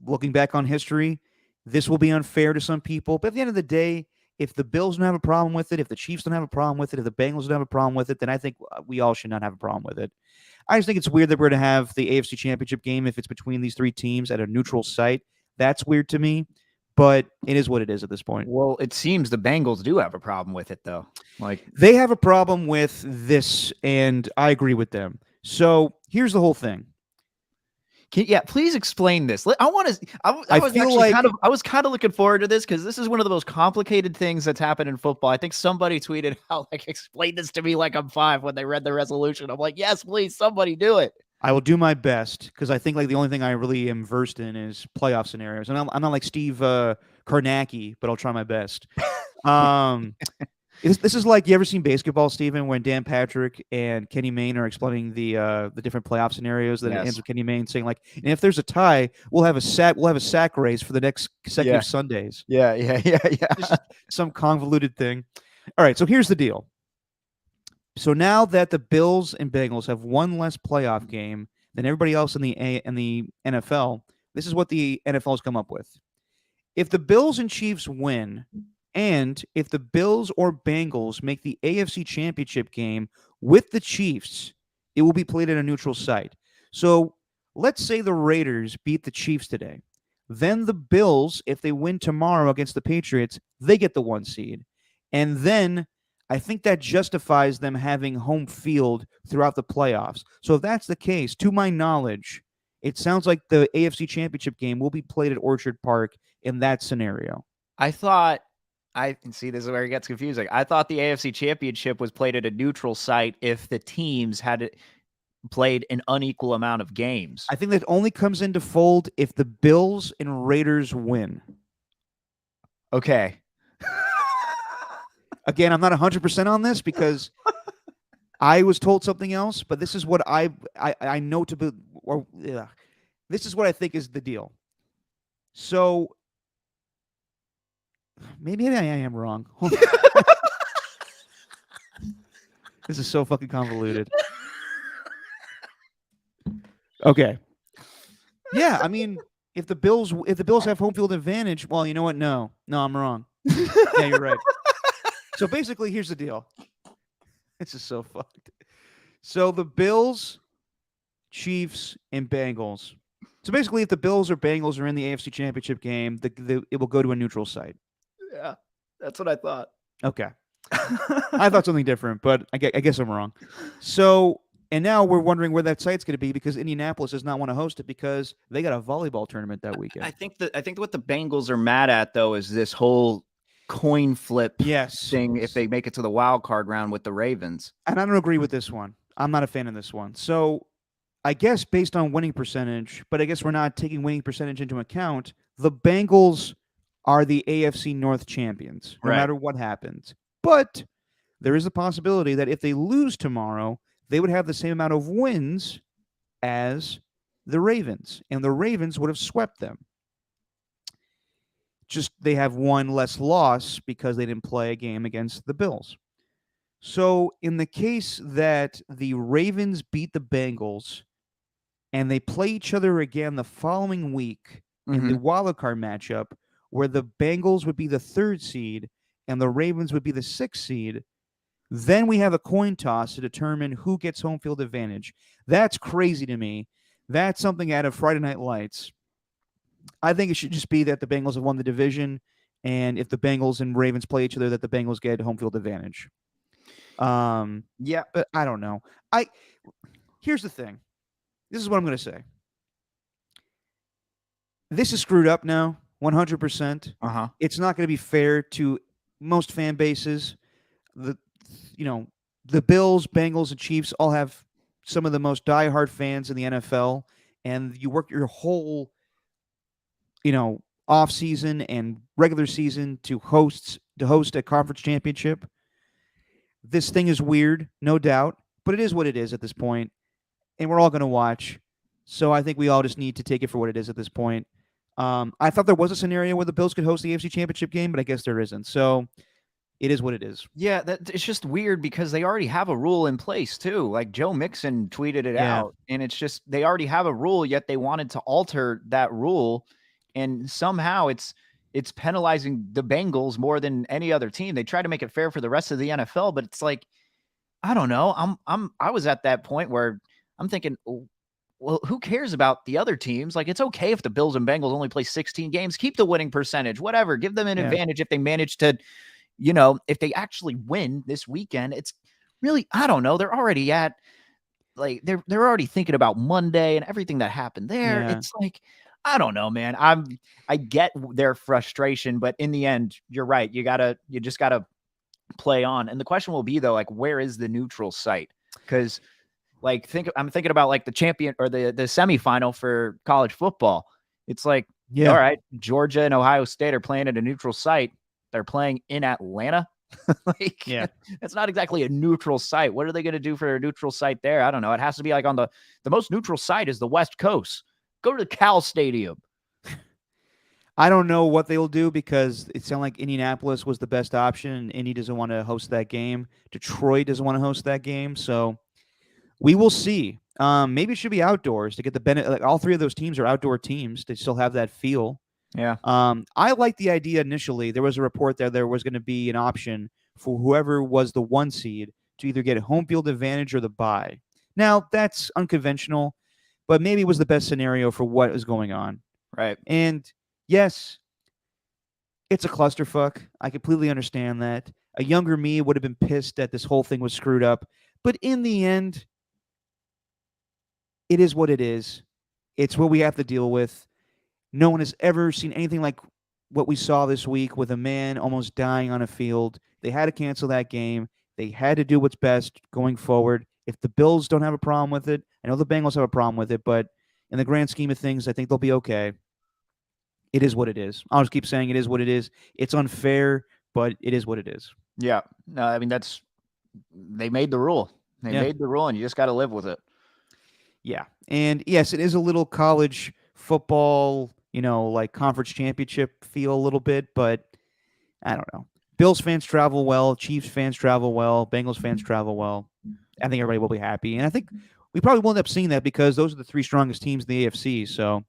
Looking back on history, this will be unfair to some people. But at the end of the day, if the Bills don't have a problem with it, if the Chiefs don't have a problem with it, if the Bengals don't have a problem with it, then I think we all should not have a problem with it. I just think it's weird that we're going to have the AFC Championship game if it's between these 3 teams at a neutral site. That's weird to me, but it is what it is at this point. Well, it seems the Bengals do have a problem with it, though. They have a problem with this, and I agree with them. So here's the whole thing. Please explain this. I was kind of looking forward to this because this is one of the most complicated things that's happened in football. I think somebody tweeted out, explain this to me like I'm 5 when they read the resolution. I'm like, yes, please, somebody do it. I will do my best because I think the only thing I really am versed in is playoff scenarios. And I'm not like Steve Kornacki, but I'll try my best. This is like, you ever seen basketball, Steven, when Dan Patrick and Kenny Mayne are explaining the different playoff scenarios that it ends with Kenny Mayne saying and if there's a tie, we'll have a sack race for the next consecutive Sundays. Yeah. Just some convoluted thing. All right, so here's the deal. So now that the Bills and Bengals have one less playoff game than everybody else in the NFL, this is what the NFL has come up with. If the Bills and Chiefs win, and if the Bills or Bengals make the AFC Championship game with the Chiefs, it will be played at a neutral site. So let's say the Raiders beat the Chiefs today. Then the Bills, if they win tomorrow against the Patriots, they get the 1 seed. And then I think that justifies them having home field throughout the playoffs. So if that's the case, to my knowledge, it sounds like the AFC Championship game will be played at Orchard Park in that scenario. See, this is where it gets confusing. I thought the AFC Championship was played at a neutral site if the teams had played an unequal amount of games. I think that only comes into fold if the Bills and Raiders win. Okay. Again, I'm not 100% on this because I was told something else, but this is what I know to be, this is what I think is the deal. So maybe I am wrong. This is so fucking convoluted. Okay. Yeah, I mean, if the Bills have home field advantage, well, you know what? No, I'm wrong. Yeah, you're right. So basically, here's the deal. This is so fucked. So the Bills, Chiefs, and Bengals. So basically, if the Bills or Bengals are in the AFC Championship game, it will go to a neutral site. Yeah, that's what I thought. Okay. I thought something different, but I guess I'm wrong. So And now we're wondering where that site's going to be because Indianapolis does not want to host it because they got a volleyball tournament that weekend. I think what the Bengals are mad at though is this whole coin flip thing if they make it to the wild card round with the Ravens. And I don't agree with this one. I'm not a fan of this one. So I guess based on winning percentage, but I guess we're not taking winning percentage into account, the Bengals are the AFC North champions, no matter what happens. But there is a possibility that if they lose tomorrow, they would have the same amount of wins as the Ravens, and the Ravens would have swept them. Just they have one less loss because they didn't play a game against the Bills. So in the case that the Ravens beat the Bengals and they play each other again the following week in the wild card matchup, where the Bengals would be the 3rd seed and the Ravens would be the 6th seed, then we have a coin toss to determine who gets home field advantage. That's crazy to me. That's something out of Friday Night Lights. I think it should just be that the Bengals have won the division, and if the Bengals and Ravens play each other, that the Bengals get home field advantage. Yeah, but I don't know. Here's the thing. This is what I'm going to say. This is screwed up now, 100%. It's not going to be fair to most fan bases. The Bills, Bengals, and Chiefs all have some of the most diehard fans in the NFL, and you work your whole, off season and regular season to host a conference championship. This thing is weird, no doubt, but it is what it is at this point, and we're all going to watch. So I think we all just need to take it for what it is at this point. I thought there was a scenario where the Bills could host the AFC Championship game, but I guess there isn't. So it is what it is. Yeah, it's just weird because they already have a rule in place too. Like Joe Mixon tweeted it out, and it's just they already have a rule, yet they wanted to alter that rule, and somehow it's penalizing the Bengals more than any other team. They try to make it fair for the rest of the NFL, but it's like, I don't know. I was at that point where I'm thinking, well, who cares about the other teams? Like, it's okay if the Bills and Bengals only play 16 games, keep the winning percentage, whatever, give them an advantage if they manage to, if they actually win this weekend. It's really, I don't know. They're already at, like, they're already thinking about Monday and everything that happened there. Yeah. It's like, I don't know, man. I get their frustration, but in the end, you're right. You just gotta play on. And the question will be though, like, where is the neutral site? Because like, I'm thinking about like the champion or the semifinal for college football. It's like, all right, Georgia and Ohio State are playing at a neutral site. They're playing in Atlanta. Like, it's not exactly a neutral site. What are they going to do for a neutral site there? I don't know. It has to be like on the most neutral site is the West Coast. Go to the Cal Stadium. I don't know what they'll do because it sounded like Indianapolis was the best option, and Indy doesn't want to host that game. Detroit doesn't want to host that game, so we will see. Maybe it should be outdoors to get the benefit. Like, all three of those teams are outdoor teams. They still have that feel. Yeah. I like the idea initially. There was a report there was going to be an option for whoever was the 1 seed to either get a home field advantage or the bye. Now, that's unconventional, but maybe it was the best scenario for what is going on. Right. And yes, it's a clusterfuck. I completely understand that. A younger me would have been pissed that this whole thing was screwed up. But in the end, it is what it is. It's what we have to deal with. No one has ever seen anything like what we saw this week with a man almost dying on a field. They had to cancel that game. They had to do what's best going forward. If the Bills don't have a problem with it, I know the Bengals have a problem with it, but in the grand scheme of things, I think they'll be okay. It is what it is. I'll just keep saying it is what it is. It's unfair, but it is what it is. Yeah. No, I mean, they made the rule. They made the rule, and you just got to live with it. Yeah. And yes, it is a little college football, like conference championship feel a little bit, but I don't know. Bills fans travel well. Chiefs fans travel well. Bengals fans travel well. I think everybody will be happy. And I think we probably will end up seeing that because those are the 3 strongest teams in the AFC. So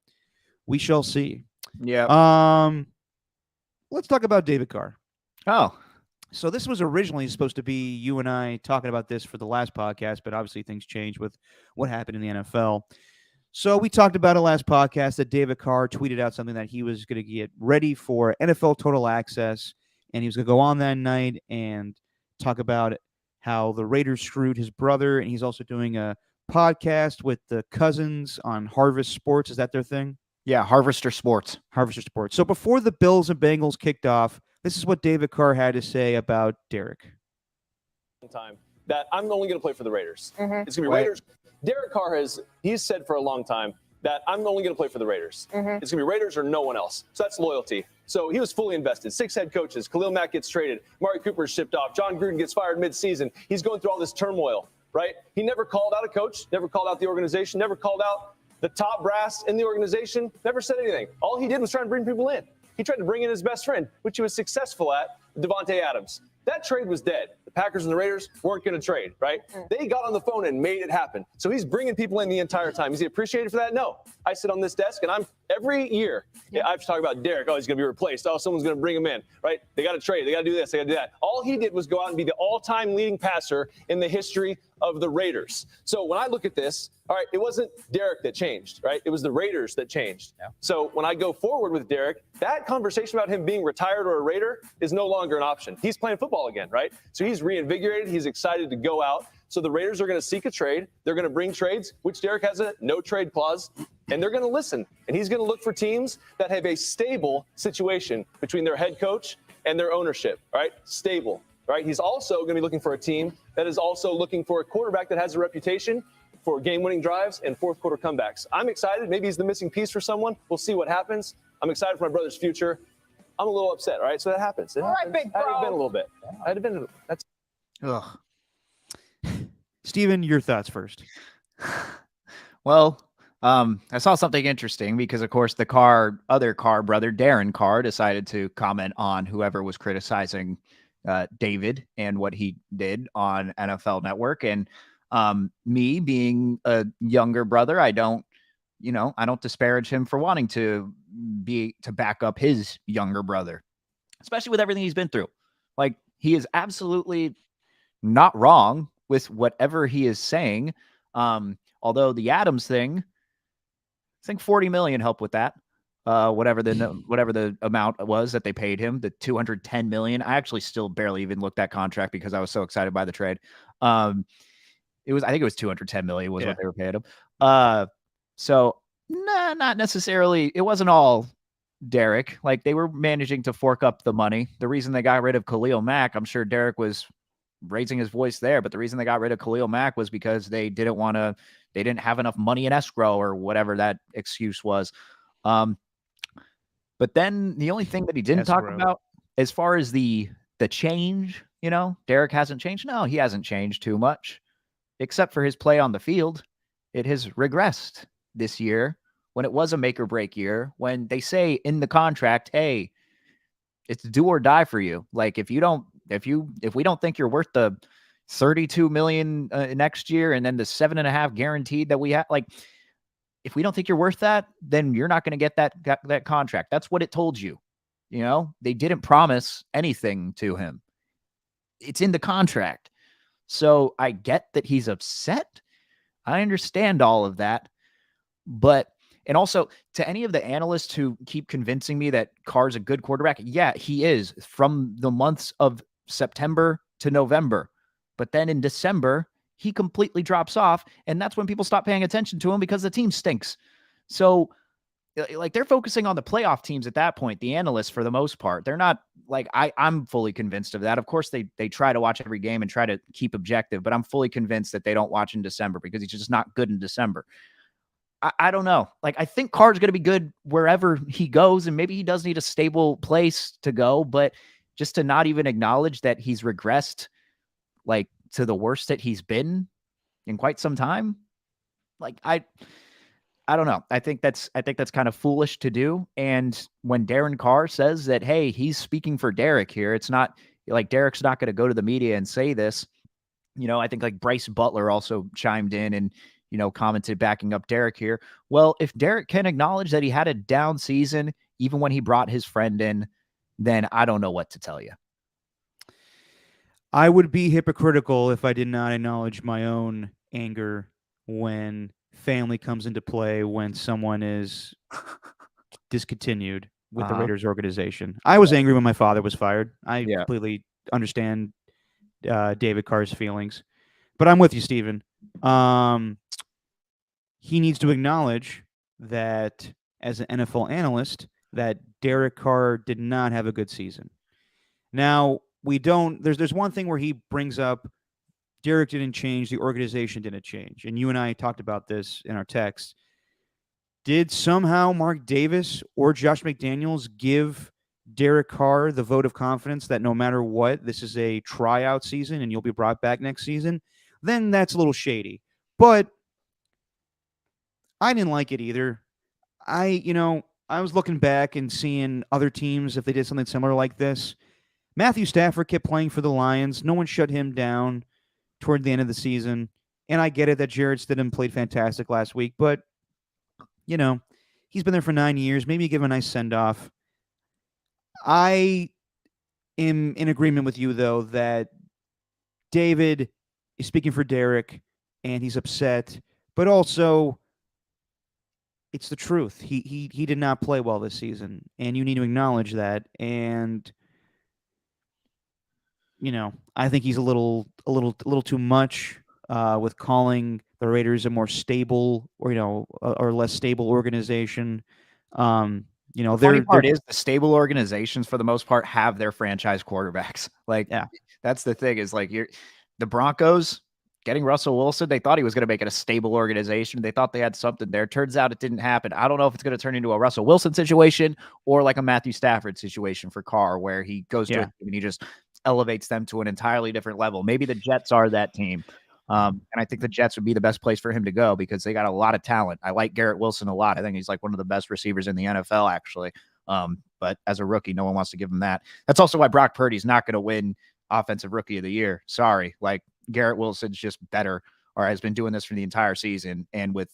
we shall see. Yeah. Let's talk about David Carr. Oh. So this was originally supposed to be you and I talking about this for the last podcast, but obviously things changed with what happened in the NFL. So we talked about it last podcast that David Carr tweeted out something that he was going to get ready for NFL Total Access, and he was going to go on that night and talk about how the Raiders screwed his brother, and he's also doing a podcast with the cousins on Harvest Sports. Is that their thing? Yeah, Harvester Sports. Harvester Sports. So before the Bills and Bengals kicked off, this is what David Carr had to say about Derek. Time that I'm only going to play for the Raiders. It's going to be Raiders. Derek Carr he's said for a long time that I'm only going to play for the Raiders. It's going to be Raiders or no one else. So that's loyalty. So he was fully invested. 6 head coaches. Khalil Mack gets traded. Amari Cooper is shipped off. John Gruden gets fired mid-season. He's going through all this turmoil, right? He never called out a coach, never called out the organization, never called out the top brass in the organization, never said anything. All he did was try to bring people in. He tried to bring in his best friend, which he was successful at, Devontae Adams. That trade was dead. The Packers and the Raiders weren't going to trade, right? They got on the phone and made it happen. So he's bringing people in the entire time. Is he appreciated for that? No. I sit on this desk, and every year, I've talked about Derek. Oh, he's going to be replaced. Oh, someone's going to bring him in, right? They got to trade. They got to do this. They got to do that. All he did was go out and be the all-time leading passer in the history of the Raiders. So when I look at this, all right, it wasn't Derek that changed, right? It was the Raiders that changed. Yeah. So when I go forward with Derek, that conversation about him being retired or a Raider is no longer an option. He's playing football again, right? So he's reinvigorated. He's excited to go out. So the Raiders are going to seek a trade. They're going to bring trades, which Derek has a no trade clause, and they're going to listen. And he's going to look for teams that have a stable situation between their head coach and their ownership, right? Stable, right? He's also going to be looking for a team that is also looking for a quarterback that has a reputation for game-winning drives and fourth-quarter comebacks. I'm excited. Maybe he's the missing piece for someone. We'll see what happens. I'm excited for my brother's future. I'm a little upset, all right? So that happens. All right, big bro. I had been a little bit. That's. Ugh. Steven, your thoughts first. Well, I saw something interesting because, of course, the other Carr brother, Darren Carr, decided to comment on whoever was criticizing David and what he did on NFL Network. And me being a younger brother, I don't disparage him for wanting to back up his younger brother, especially with everything he's been through. Like, he is absolutely not wrong with whatever he is saying. Although the Adams thing, I think 40 million helped with that. Whatever the amount was that they paid him, the 210 million. I actually still barely even looked at contract because I was so excited by the trade. I think it was 210 million was what they were paying him. So not necessarily. It wasn't all Derek. Like, they were managing to fork up the money. The reason they got rid of Khalil Mack, I'm sure Derek was raising his voice there, but the reason they got rid of Khalil Mack was because they didn't have enough money in escrow or whatever that excuse was. But then the only thing that he didn't talk about as far as the change, Derek hasn't changed. No, he hasn't changed too much, except for his play on the field. It has regressed this year when it was a make or break year, when they say in the contract, hey, it's do or die for you. Like, if we don't think you're worth the 32 million next year and then the 7.5 guaranteed that we have, like, if we don't think you're worth that, then you're not going to get that contract. That's what it told you. They didn't promise anything to him. It's in the contract. So I get that he's upset. I understand all of that. And also, to any of the analysts who keep convincing me that Carr's a good quarterback, yeah, he is from the months of September to November. But then in December, he completely drops off, and that's when people stop paying attention to him because the team stinks. So, like, they're focusing on the playoff teams at that point, the analysts for the most part. They're not, like, I'm fully convinced of that. Of course, they try to watch every game and try to keep objective, but I'm fully convinced that they don't watch in December because he's just not good in December. I don't know. Like, I think Carr's going to be good wherever he goes, and maybe he does need a stable place to go, but just to not even acknowledge that he's regressed, like, to the worst that he's been in quite some time. Like, I don't know. I think that's kind of foolish to do. And when Darren Carr says that, hey, he's speaking for Derek here, it's not like Derek's not going to go to the media and say this. I think like Bryce Butler also chimed in and, commented backing up Derek here. Well, if Derek can acknowledge that he had a down season, even when he brought his friend in, then I don't know what to tell you. I would be hypocritical if I did not acknowledge my own anger when family comes into play, when someone is discontinued with the Raiders organization. I was angry when my father was fired. I completely understand David Carr's feelings, but I'm with you, Steven. he needs to acknowledge that as an NFL analyst, that Derek Carr did not have a good season. Now, there's one thing where he brings up Derek didn't change, the organization didn't change. And you and I talked about this in our text. Did somehow Mark Davis or Josh McDaniels give Derek Carr the vote of confidence that no matter what, this is a tryout season and you'll be brought back next season? Then that's a little shady. But I didn't like it either. I was looking back and seeing other teams if they did something similar like this. Matthew Stafford kept playing for the Lions. No one shut him down toward the end of the season. And I get it that Jarrett Stidham played fantastic last week, but he's been there for 9 years. Maybe give him a nice send-off. I am in agreement with you, though, that David is speaking for Derek, and he's upset. But also, it's the truth. He did not play well this season, and you need to acknowledge that. And I think he's a little too much with calling the Raiders a more stable or less stable organization. The funny part is the stable organizations for the most part have their franchise quarterbacks. Like, yeah, that's the thing is like the Broncos getting Russell Wilson. They thought he was going to make it a stable organization. They thought they had something there. Turns out it didn't happen. I don't know if it's going to turn into a Russell Wilson situation or like a Matthew Stafford situation for Carr, where he goes to and he just elevates them to an entirely different level. Maybe the Jets are that team. And I think the Jets would be the best place for him to go because they got a lot of talent. I like Garrett Wilson a lot. I think he's like one of the best receivers in the NFL, actually. But as a rookie, no one wants to give him that. That's also why Brock Purdy's not going to win Offensive Rookie of the Year. Sorry. Like, Garrett Wilson's just better, or has been doing this for the entire season. And with,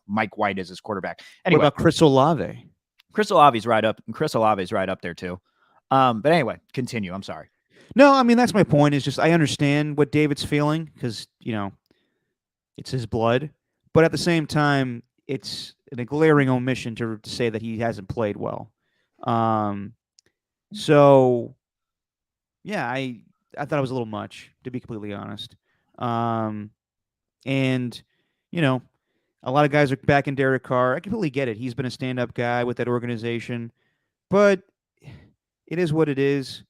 Mike White as his quarterback. Anyway, what about Chris Olave? Chris Olave's right up there too. But anyway, continue. I'm sorry. No, I mean, that's my point, is just I understand what David's feeling because, it's his blood. But at the same time, it's a glaring omission to say that he hasn't played well. So, yeah, I thought it was a little much, to be completely honest. And, a lot of guys are backing Derek Carr. I completely get it. He's been a stand-up guy with that organization. But it is what it is.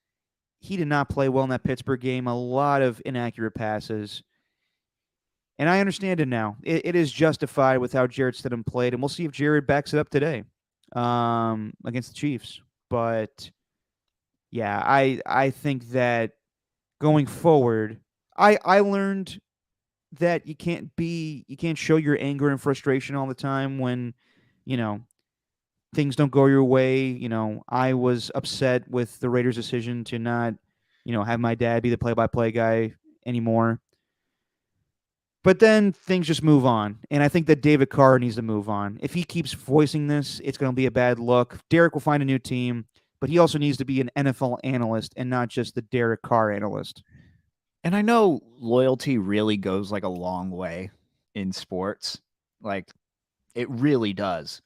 He did not play well in that Pittsburgh game. A lot of inaccurate passes. And I understand it now. It is justified with how Jarrett Stidham played. And we'll see if Jarrett backs it up today against the Chiefs. But, yeah, I think that going forward, I learned that you can't show your anger and frustration all the time when, things don't go your way. I was upset with the Raiders' decision to not, have my dad be the play-by-play guy anymore. But then things just move on. And I think that David Carr needs to move on. If he keeps voicing this, it's going to be a bad look. Derek will find a new team, but he also needs to be an NFL analyst and not just the Derek Carr analyst. And I know loyalty really goes like a long way in sports. Like, it really does.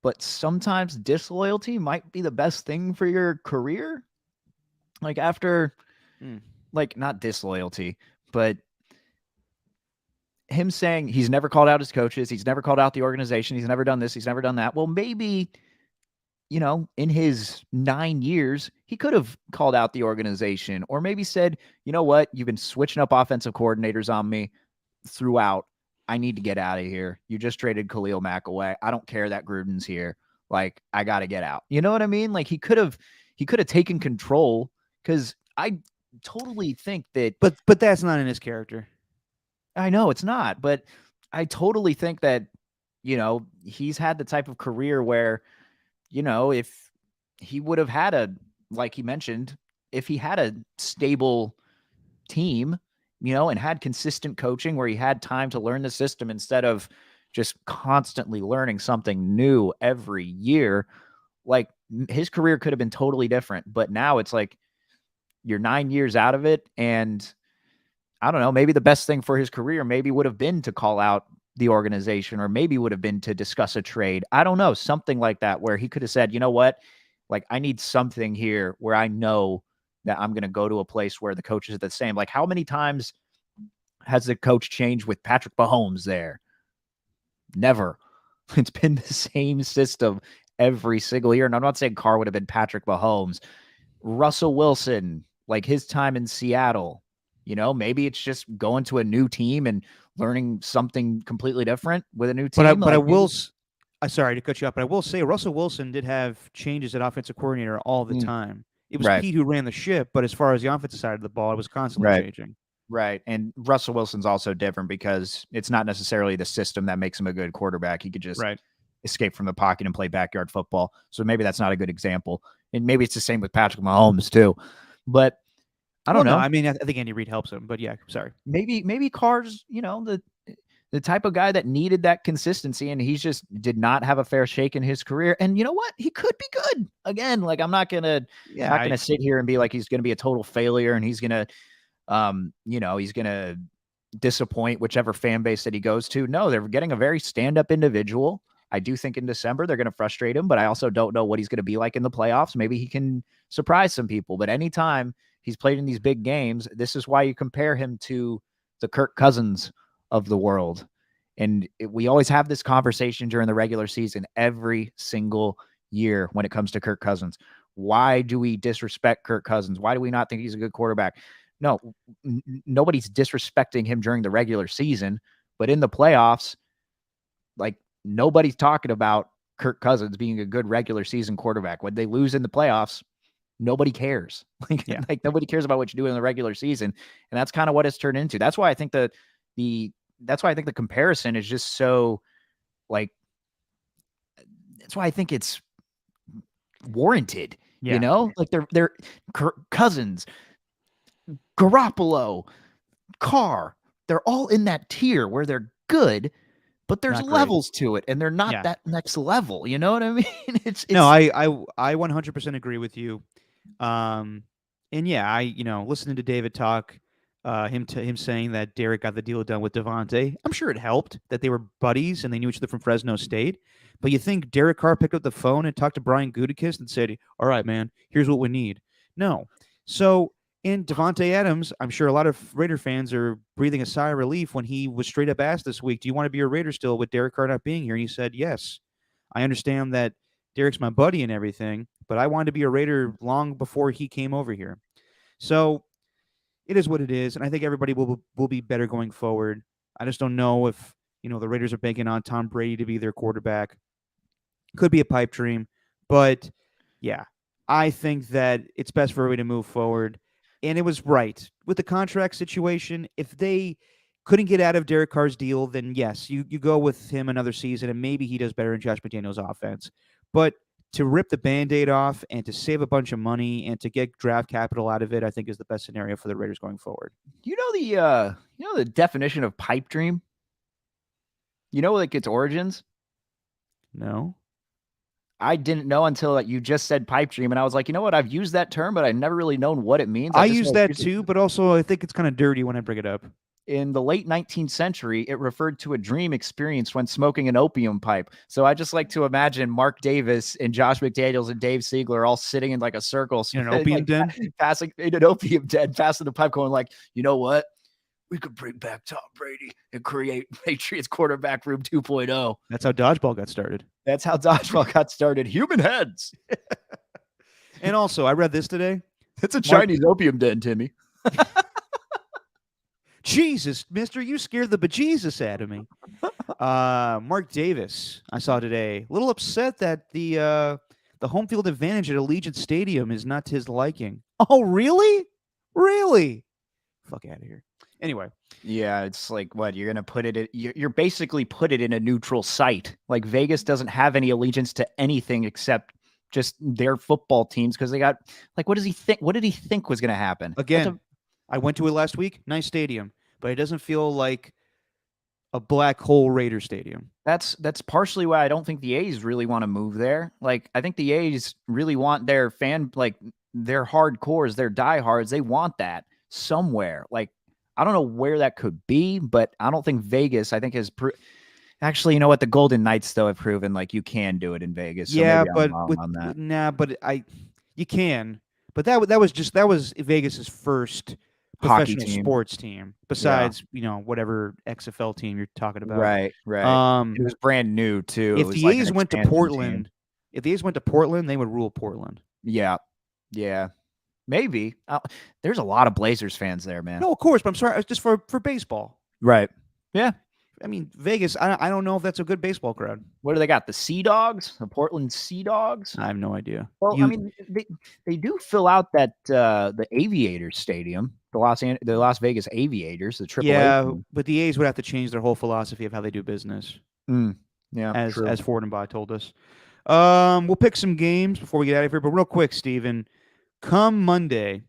But sometimes disloyalty might be the best thing for your career. Like after, like not disloyalty, but him saying he's never called out his coaches, he's never called out the organization, he's never done this, he's never done that. Well, maybe, in his 9 years, he could have called out the organization or maybe said, you know what, you've been switching up offensive coordinators on me throughout. I need to get out of here. You just traded Khalil Mack away. I don't care that Gruden's here. Like, I got to get out. You know what I mean? Like, he could have taken control, because I totally think that. But that's not in his character. I know it's not, but I totally think that, he's had the type of career where, if he would have had like he mentioned, if he had a stable team, and had consistent coaching where he had time to learn the system instead of just constantly learning something new every year, like his career could have been totally different. But now it's like you're 9 years out of it. And I don't know, maybe the best thing for his career maybe would have been to call out the organization, or maybe would have been to discuss a trade. I don't know, something like that, where he could have said, you know what, like I need something here where I know that I'm going to go to a place where the coaches are the same. Like, how many times has the coach changed with Patrick Mahomes there? Never. It's been the same system every single year. And I'm not saying Carr would have been Patrick Mahomes. Russell Wilson, like his time in Seattle, maybe it's just going to a new team and learning something completely different with a new team. But I will. Sorry to cut you off, but I will say Russell Wilson did have changes at offensive coordinator all the time. It was Pete who ran the ship, but as far as the offensive side of the ball, it was constantly changing. Right. And Russell Wilson's also different because it's not necessarily the system that makes him a good quarterback. He could just escape from the pocket and play backyard football. So maybe that's not a good example. And maybe it's the same with Patrick Mahomes too. But I don't know. No, I mean, I think Andy Reid helps him, but yeah, sorry. Maybe Carr's, the type of guy that needed that consistency, and he just did not have a fair shake in his career. And you know what? He could be good. Again, like I'm not gonna sit here and be like he's gonna be a total failure and he's gonna he's gonna disappoint whichever fan base that he goes to. No, they're getting a very stand-up individual. I do think in December they're gonna frustrate him, but I also don't know what he's gonna be like in the playoffs. Maybe he can surprise some people, but anytime he's played in these big games, this is why you compare him to the Kirk Cousins of the world. And we always have this conversation during the regular season every single year when it comes to Kirk Cousins. Why do we disrespect Kirk Cousins? Why do we not think he's a good quarterback? No, nobody's disrespecting him during the regular season, but in the playoffs, like nobody's talking about Kirk Cousins being a good regular season quarterback. When they lose in the playoffs, nobody cares. Like nobody cares about what you do in the regular season. And that's kind of what it's turned into. That's why I think the comparison is just so that's why I think it's warranted, like they're Cousins, Garoppolo, Carr, they're all in that tier where they're good, but there's levels to it and they're not that next level. You know what I mean? It's no, I 100% agree with you. And yeah, listening to David talk, him saying that Derek got the deal done with Davante, I'm sure it helped that they were buddies and they knew each other from Fresno State. But you think Derek Carr picked up the phone and talked to Brian Gutekunst and said, "All right, man, here's what we need." No. So in Davante Adams, I'm sure a lot of Raider fans are breathing a sigh of relief when he was straight up asked this week, "Do you want to be a Raider still with Derek Carr not being here?" And he said, "Yes. I understand that Derek's my buddy and everything, but I wanted to be a Raider long before he came over here." So it is what it is, and I think everybody will be better going forward. I just don't know if the Raiders are banking on Tom Brady to be their quarterback. Could be a pipe dream, but yeah, I think that it's best for everybody to move forward. And it was right with the contract situation. If they couldn't get out of Derek Carr's deal, then yes, you go with him another season, and maybe he does better in Josh McDaniels' offense. But to rip the Band-Aid off and to save a bunch of money and to get draft capital out of it, I think is the best scenario for the Raiders going forward. The definition of pipe dream? Like its origins? No. I didn't know until you just said pipe dream, and I was like, you know what? I've used that term, but I've never really known what it means. I use that too, but also I think it's kind of dirty when I bring it up. In the late 19th century, it referred to a dream experience when smoking an opium pipe. So I just like to imagine Mark Davis and Josh McDaniels and Dave Siegler all sitting in like a circle. In an opium den? Passing the pipe going like, you know what? We could bring back Tom Brady and create Patriots quarterback room 2.0. That's how dodgeball got started. Human heads. And also, I read this today. It's a Chinese opium den, Timmy. Jesus, mister, you scared the bejesus out of me. Mark Davis, I saw today, a little upset that the home field advantage at Allegiant Stadium is not to his liking. Oh, really? Really? Fuck out of here. Anyway. Yeah, it's like, what, you're going to put it, you're basically put it in a neutral site. Like Vegas doesn't have any allegiance to anything except just their football teams because they got, like, what does he think? What did he think was going to happen? Again, I went to it last week. Nice stadium, but it doesn't feel like a black hole Raider stadium. That's partially why I don't think the A's really want to move there. Like, I think the A's really want their their hardcores, their diehards. They want that somewhere. Like, I don't know where that could be, but I don't think Vegas, I think has actually, you know what? The Golden Knights though have proven like you can do it in Vegas. So yeah, but you can. But that was Vegas's first professional team. sports team besides, whatever XFL team you're talking about. Right. It was brand new too. If It was the like A's an went to expansion Portland, team. they would rule Portland. Yeah. Maybe. There's a lot of Blazers fans there, man. No, of course, but I'm sorry, just for baseball. Right. Yeah. I mean, Vegas, I don't know if that's a good baseball crowd. What do they got? The Sea Dogs? The Portland Sea Dogs? I have no idea. Well, I mean, they do fill out that the Aviators Stadium, the Las Vegas Aviators, the AAA. Yeah, team. but the A's would have to change their whole philosophy of how they do business. Yeah, as Ford and By told us. We'll pick some games before we get out of here, but real quick, Steven, come Monday,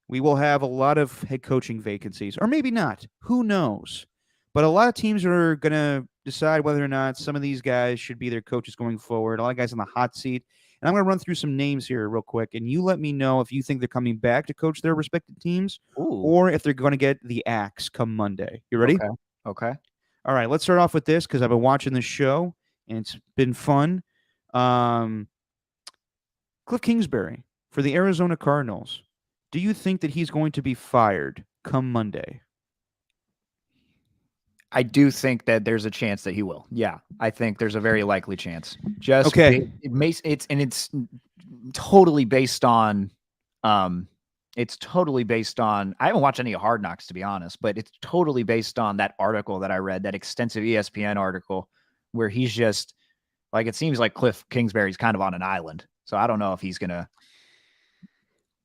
we will have a lot of head coaching vacancies, or maybe not. Who knows? But a lot of teams are going to decide whether or not some of these guys should be their coaches going forward. A lot of guys on the hot seat. And I'm going to run through some names here real quick, and you let me know if you think they're coming back to coach their respective teams or if they're going to get the axe come Monday. You ready? Okay. All right, let's start off with this because I've been watching this show, and it's been fun. Cliff Kingsbury for the Arizona Cardinals. Do you think that he's going to be fired come Monday? I do think that there's a chance that he will. Yeah, I think there's a very likely chance. It's totally based on. It's totally based on. I haven't watched any of Hard Knocks, to be honest, but it's totally based on that article that I read, that extensive ESPN article, where he's just like, it seems like Cliff Kingsbury's kind of on an island. So I don't know if he's gonna.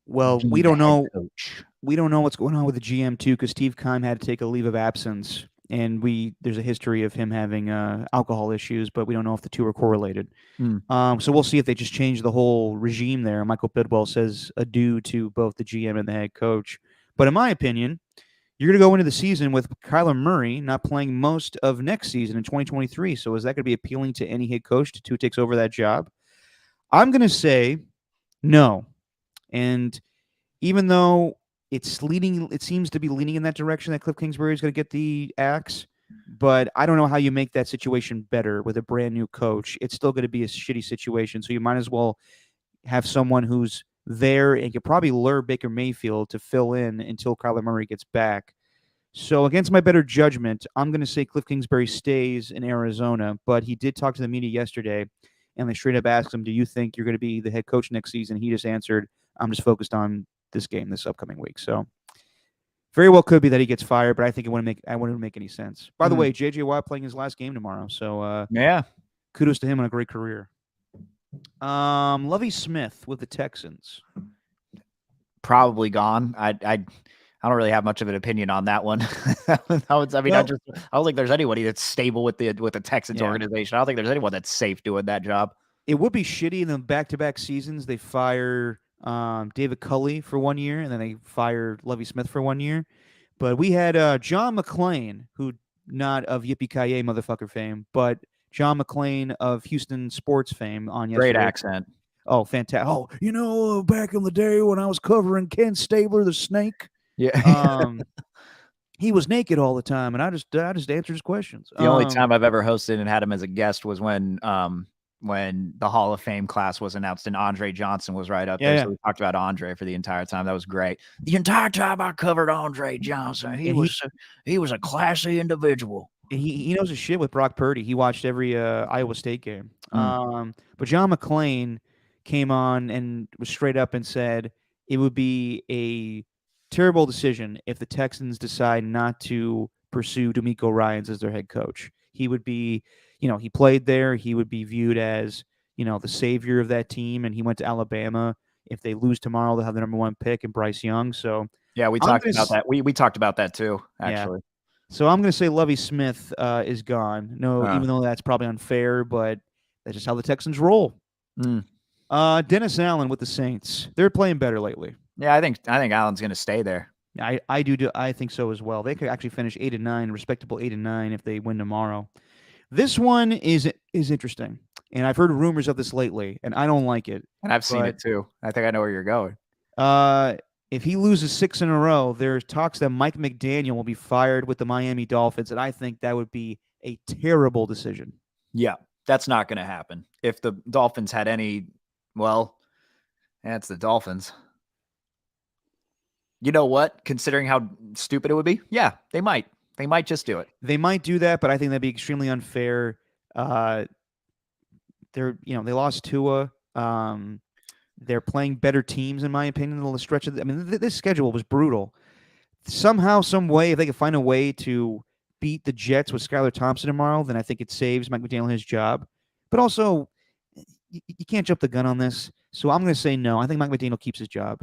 Well, we don't know. We don't know what's going on with the GM too, because Steve Keim had to take a leave of absence. And there's a history of him having alcohol issues, but we don't know if the two are correlated. So we'll see if they just change the whole regime there. Michael Bidwell says adieu to both the GM and the head coach. But in my opinion, you're going to go into the season with Kyler Murray not playing most of next season in 2023. So is that going to be appealing to any head coach who takes over that job? I'm going to say no. And even though it seems to be leaning in that direction that Cliff Kingsbury is going to get the axe, but I don't know how you make that situation better with a brand new coach. It's still going to be a shitty situation, so you might as well have someone who's there and could probably lure Baker Mayfield to fill in until Kyler Murray gets back. So against my better judgment, I'm going to say Cliff Kingsbury stays in Arizona, but he did talk to the media yesterday, and they straight up asked him, do you think you're going to be the head coach next season? He just answered, I'm just focused on this game this upcoming week. So very well could be that he gets fired, but I think it wouldn't make any sense. By the way, J.J. Watt playing his last game tomorrow. So kudos to him on a great career. Lovie Smith with the Texans. Probably gone. I don't really have much of an opinion on that one. I don't think there's anybody that's stable with the Texans organization. I don't think there's anyone that's safe doing that job. It would be shitty in the back-to-back seasons. They fire David Culley for 1 year, and then they fired Lovie Smith for 1 year. But we had John McClain, who not of Yippee-Ki-Yay motherfucker fame, but John McClain of Houston sports fame on yesterday. Great accent. Oh, fantastic. Oh, back in the day when I was covering Ken Stabler, the snake. Yeah. He was naked all the time, and I just answered his questions. The only time I've ever hosted and had him as a guest was when the Hall of Fame class was announced and Andre Johnson was right up there. So we talked about Andre for the entire time. That was great. The entire time I covered Andre Johnson, he was a classy individual. He knows his shit with Brock Purdy. He watched every Iowa State game. But John McClain came on and was straight up and said it would be a terrible decision if the Texans decide not to pursue DeMeco Ryans as their head coach. He would be, he played there. He would be viewed as, the savior of that team. And he went to Alabama. If they lose tomorrow, they'll have the number 1 pick and Bryce Young. So yeah, we talked about that. We talked about that too, actually. Yeah. So I'm going to say Lovie Smith is gone. No, even though that's probably unfair, but that's just how the Texans roll. Dennis Allen with the Saints. They're playing better lately. Yeah, I think Allen's going to stay there. I do. I think so as well. They could actually finish 8-9, respectable 8-9 if they win tomorrow. This one is interesting, and I've heard rumors of this lately, and I don't like it. And I've seen it too. I think I know where you're going. If he loses 6 in a row, there's talks that Mike McDaniel will be fired with the Miami Dolphins, and I think that would be a terrible decision. Yeah, that's not going to happen. If the Dolphins had any, well, that's the Dolphins. You know what? Considering how stupid it would be, yeah, they might. They might just do it. They might do that, but I think that'd be extremely unfair. They lost Tua. They're playing better teams, in my opinion, than the stretch of. I mean, this schedule was brutal. Somehow, some way, if they could find a way to beat the Jets with Skylar Thompson tomorrow, then I think it saves Mike McDaniel his job. But also, you can't jump the gun on this. So I'm going to say no. I think Mike McDaniel keeps his job.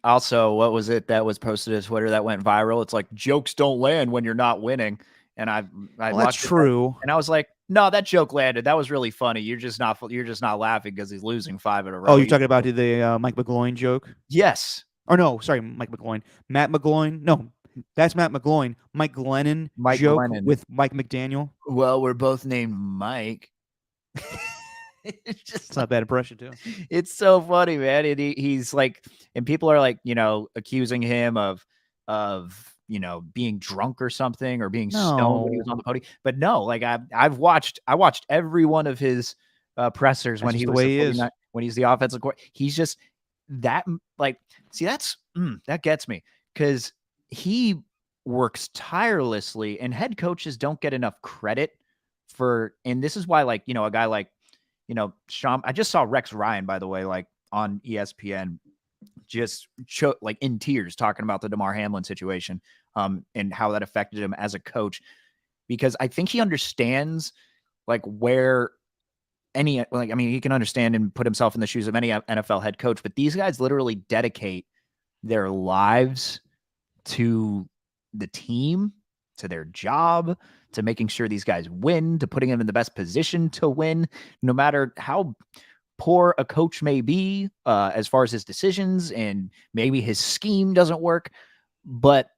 Also, what was it that was posted to Twitter that went viral? It's like, jokes don't land when you're not winning. And that's true. And I was like, no, that joke landed. That was really funny. You're just not laughing because he's losing 5 in a row. Oh, you're talking about the Mike McGloin joke? Yes. Or no, sorry, Mike McGloin. Matt McGloin. No, that's Matt McGloin. Mike Glennon joke with Mike McDaniel. Well, we're both named Mike. It's not a bad impression too. It's so funny, man. And he's like, and people are like, accusing him of being drunk or something, or being stoned when he was on the podium. But no, like I watched every one of his pressers when he was when he's the offensive coordinator. He's just that, like, see, that gets me, because he works tirelessly, and head coaches don't get enough credit for, and this is why, like, a guy like, Sean, I just saw Rex Ryan, by the way, like on ESPN, just like in tears talking about the Damar Hamlin situation, and how that affected him as a coach, because I think he understands like where he can understand and put himself in the shoes of any NFL head coach, but these guys literally dedicate their lives to the team, to their job, to making sure these guys win, to putting them in the best position to win, no matter how poor a coach may be, as far as his decisions, and maybe his scheme doesn't work. But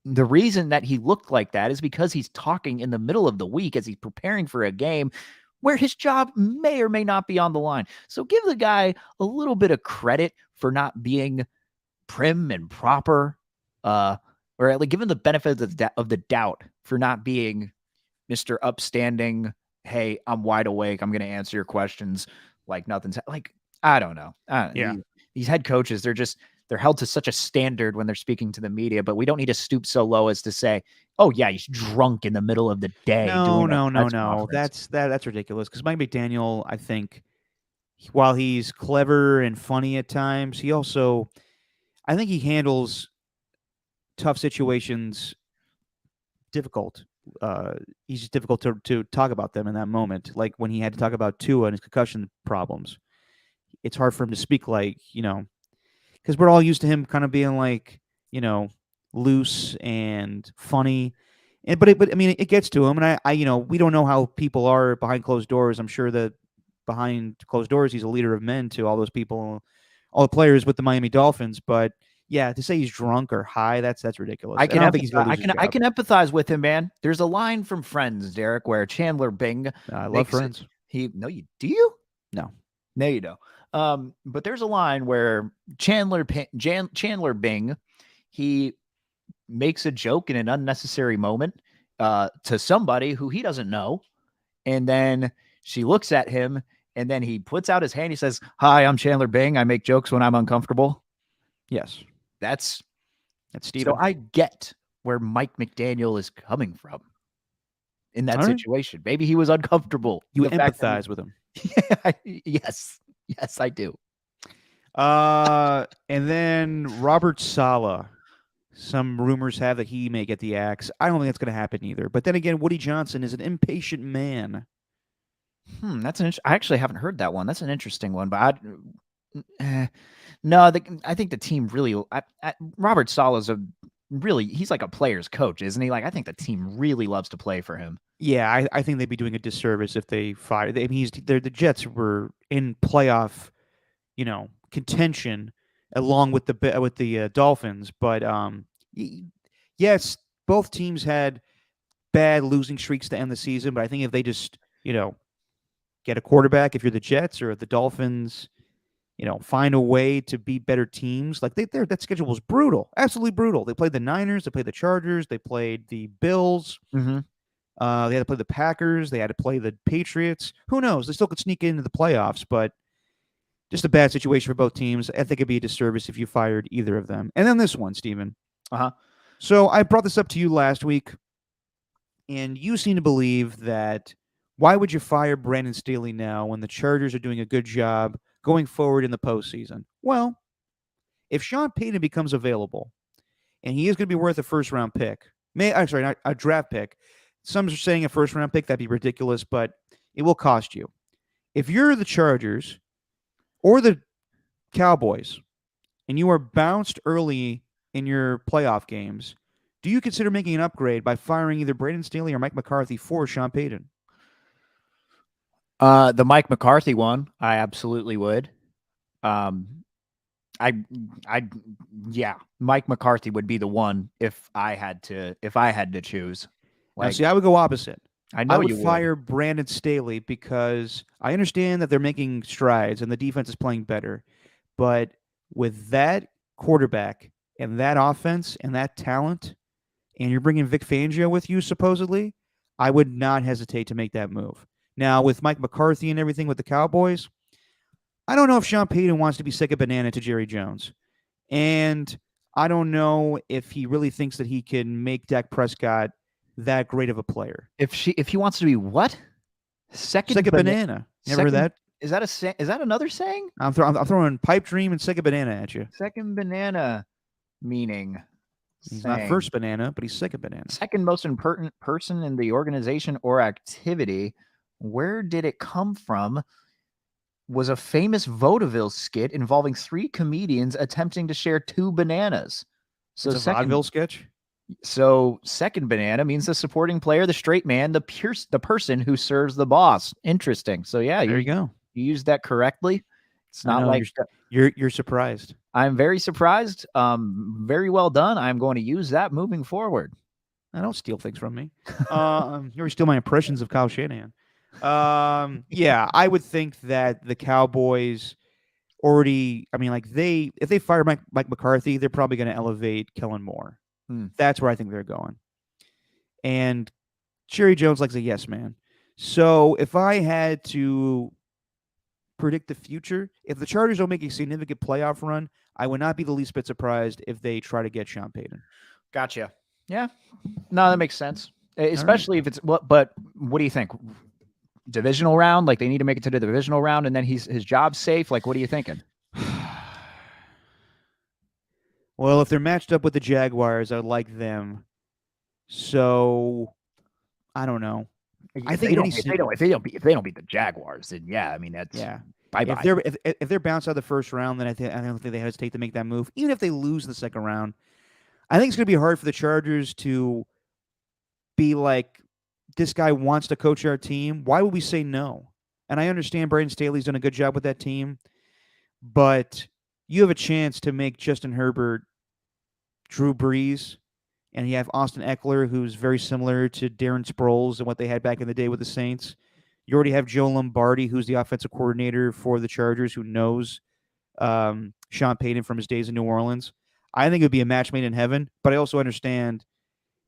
the reason that he looked like that is because he's talking in the middle of the week as he's preparing for a game where his job may or may not be on the line. So give the guy a little bit of credit for not being prim and proper, or at least given the benefit of the doubt for not being Mr. Upstanding. Hey, I'm wide awake. I'm going to answer your questions like nothing's like, I don't know. These head coaches, they're held to such a standard when they're speaking to the media, but we don't need to stoop so low as to say, oh yeah, he's drunk in the middle of the day. No. That's ridiculous. Because Mike McDaniel, I think, while he's clever and funny at times, I think he handles tough situations difficult. He's just difficult to talk about them in that moment. Like when he had to talk about Tua and his concussion problems, it's hard for him to speak like, because we're all used to him kind of being like, loose and funny. But I mean, it gets to him, and I we don't know how people are behind closed doors. I'm sure that behind closed doors, he's a leader of men to all those people, all the players with the Miami Dolphins. But yeah, to say he's drunk or high, that's ridiculous. I can empathize with him, man. There's a line from Friends, Derek, where Chandler Bing. I love Friends. Do you? No, you don't. But there's a line where Chandler Bing, he makes a joke in an unnecessary moment to somebody who he doesn't know, and then she looks at him, and then he puts out his hand. He says, "Hi, I'm Chandler Bing. I make jokes when I'm uncomfortable." Yes. That's Steven. So I get where Mike McDaniel is coming from in that situation. Right. Maybe he was uncomfortable. You empathize with him. Yes, I do. And then Robert Saleh. Some rumors have that he may get the axe. I don't think that's going to happen either. But then again, Woody Johnson is an impatient man. I actually haven't heard that one. That's an interesting one. But no, I think the team really. Robert Saleh is he's like a player's coach, isn't he? Like, I think the team really loves to play for him. Yeah, I think they'd be doing a disservice if they fired. I mean, the Jets were in playoff, contention along with the Dolphins. But yes, both teams had bad losing streaks to end the season. But I think if they just get a quarterback, if you're the Jets, or if the Dolphins, find a way to beat better teams. Like that schedule was brutal, absolutely brutal. They played the Niners, they played the Chargers, they played the Bills. Mm-hmm. They had to play the Packers, they had to play the Patriots. Who knows? They still could sneak into the playoffs, but just a bad situation for both teams. I think it'd be a disservice if you fired either of them. And then this one, Steven. So I brought this up to you last week, and you seem to believe that why would you fire Brandon Staley now when the Chargers are doing a good job going forward in the postseason? Well, if Sean Payton becomes available, and he is going to be worth a first-round pick, not a draft pick. Some are saying a first-round pick. That'd be ridiculous, but it will cost you. If you're the Chargers or the Cowboys, and you are bounced early in your playoff games, do you consider making an upgrade by firing either Brandon Staley or Mike McCarthy for Sean Payton? The Mike McCarthy one, I absolutely would. Mike McCarthy would be the one if I had to choose. Now, see, I would go opposite. I would fire Brandon Staley because I understand that they're making strides and the defense is playing better. But with that quarterback and that offense and that talent, and you're bringing Vic Fangio with you, supposedly, I would not hesitate to make that move. Now, with Mike McCarthy and everything with the Cowboys, I don't know if Sean Payton wants to be second banana to Jerry Jones. And I don't know if he really thinks that he can make Dak Prescott that great of a player. If he wants to be what? Second banana. Never heard that? Is that another saying? I'm throwing pipe dream and second banana at you. Second banana meaning he's not first banana, but he's second banana. Second most important person in the organization or activity. Where did it come from? Was a famous vaudeville skit involving 3 comedians attempting to share 2 bananas. So it's a vaudeville sketch? So second banana means the supporting player, the straight man, the person who serves the boss. Interesting. So yeah, there you go. You used that correctly. It's not like you're surprised. I'm very surprised. Very well done. I'm going to use that moving forward. I don't steal things from me. You already steal my impressions of Kyle Shanahan. Yeah, I would think that the Cowboys already. I mean, if they fire Mike McCarthy, they're probably going to elevate Kellen Moore. That's where I think they're going. And Jerry Jones likes a yes man. So if I had to predict the future, if the Chargers don't make a significant playoff run, I would not be the least bit surprised if they try to get Sean Payton. Gotcha. Yeah. No, that makes sense. Especially if it's but what do you think? Divisional round? Like they need to make it to the divisional round and then his job's safe? Like what are you thinking? Well, if they're matched up with the Jaguars, I like them. So I don't know. I think if they don't beat the Jaguars, then yeah, I mean that's bye-bye. If they're bounced out of the first round, then I don't think they hesitate to make that move. Even if they lose the second round, I think it's going to be hard for the Chargers to be like, this guy wants to coach our team. Why would we say no? And I understand Brandon Staley's done a good job with that team, but you have a chance to make Justin Herbert Drew Brees, and you have Austin Eckler, who's very similar to Darren Sproles and what they had back in the day with the Saints. You already have Joe Lombardi, who's the offensive coordinator for the Chargers, who knows Sean Payton from his days in New Orleans. I think it would be a match made in heaven, but I also understand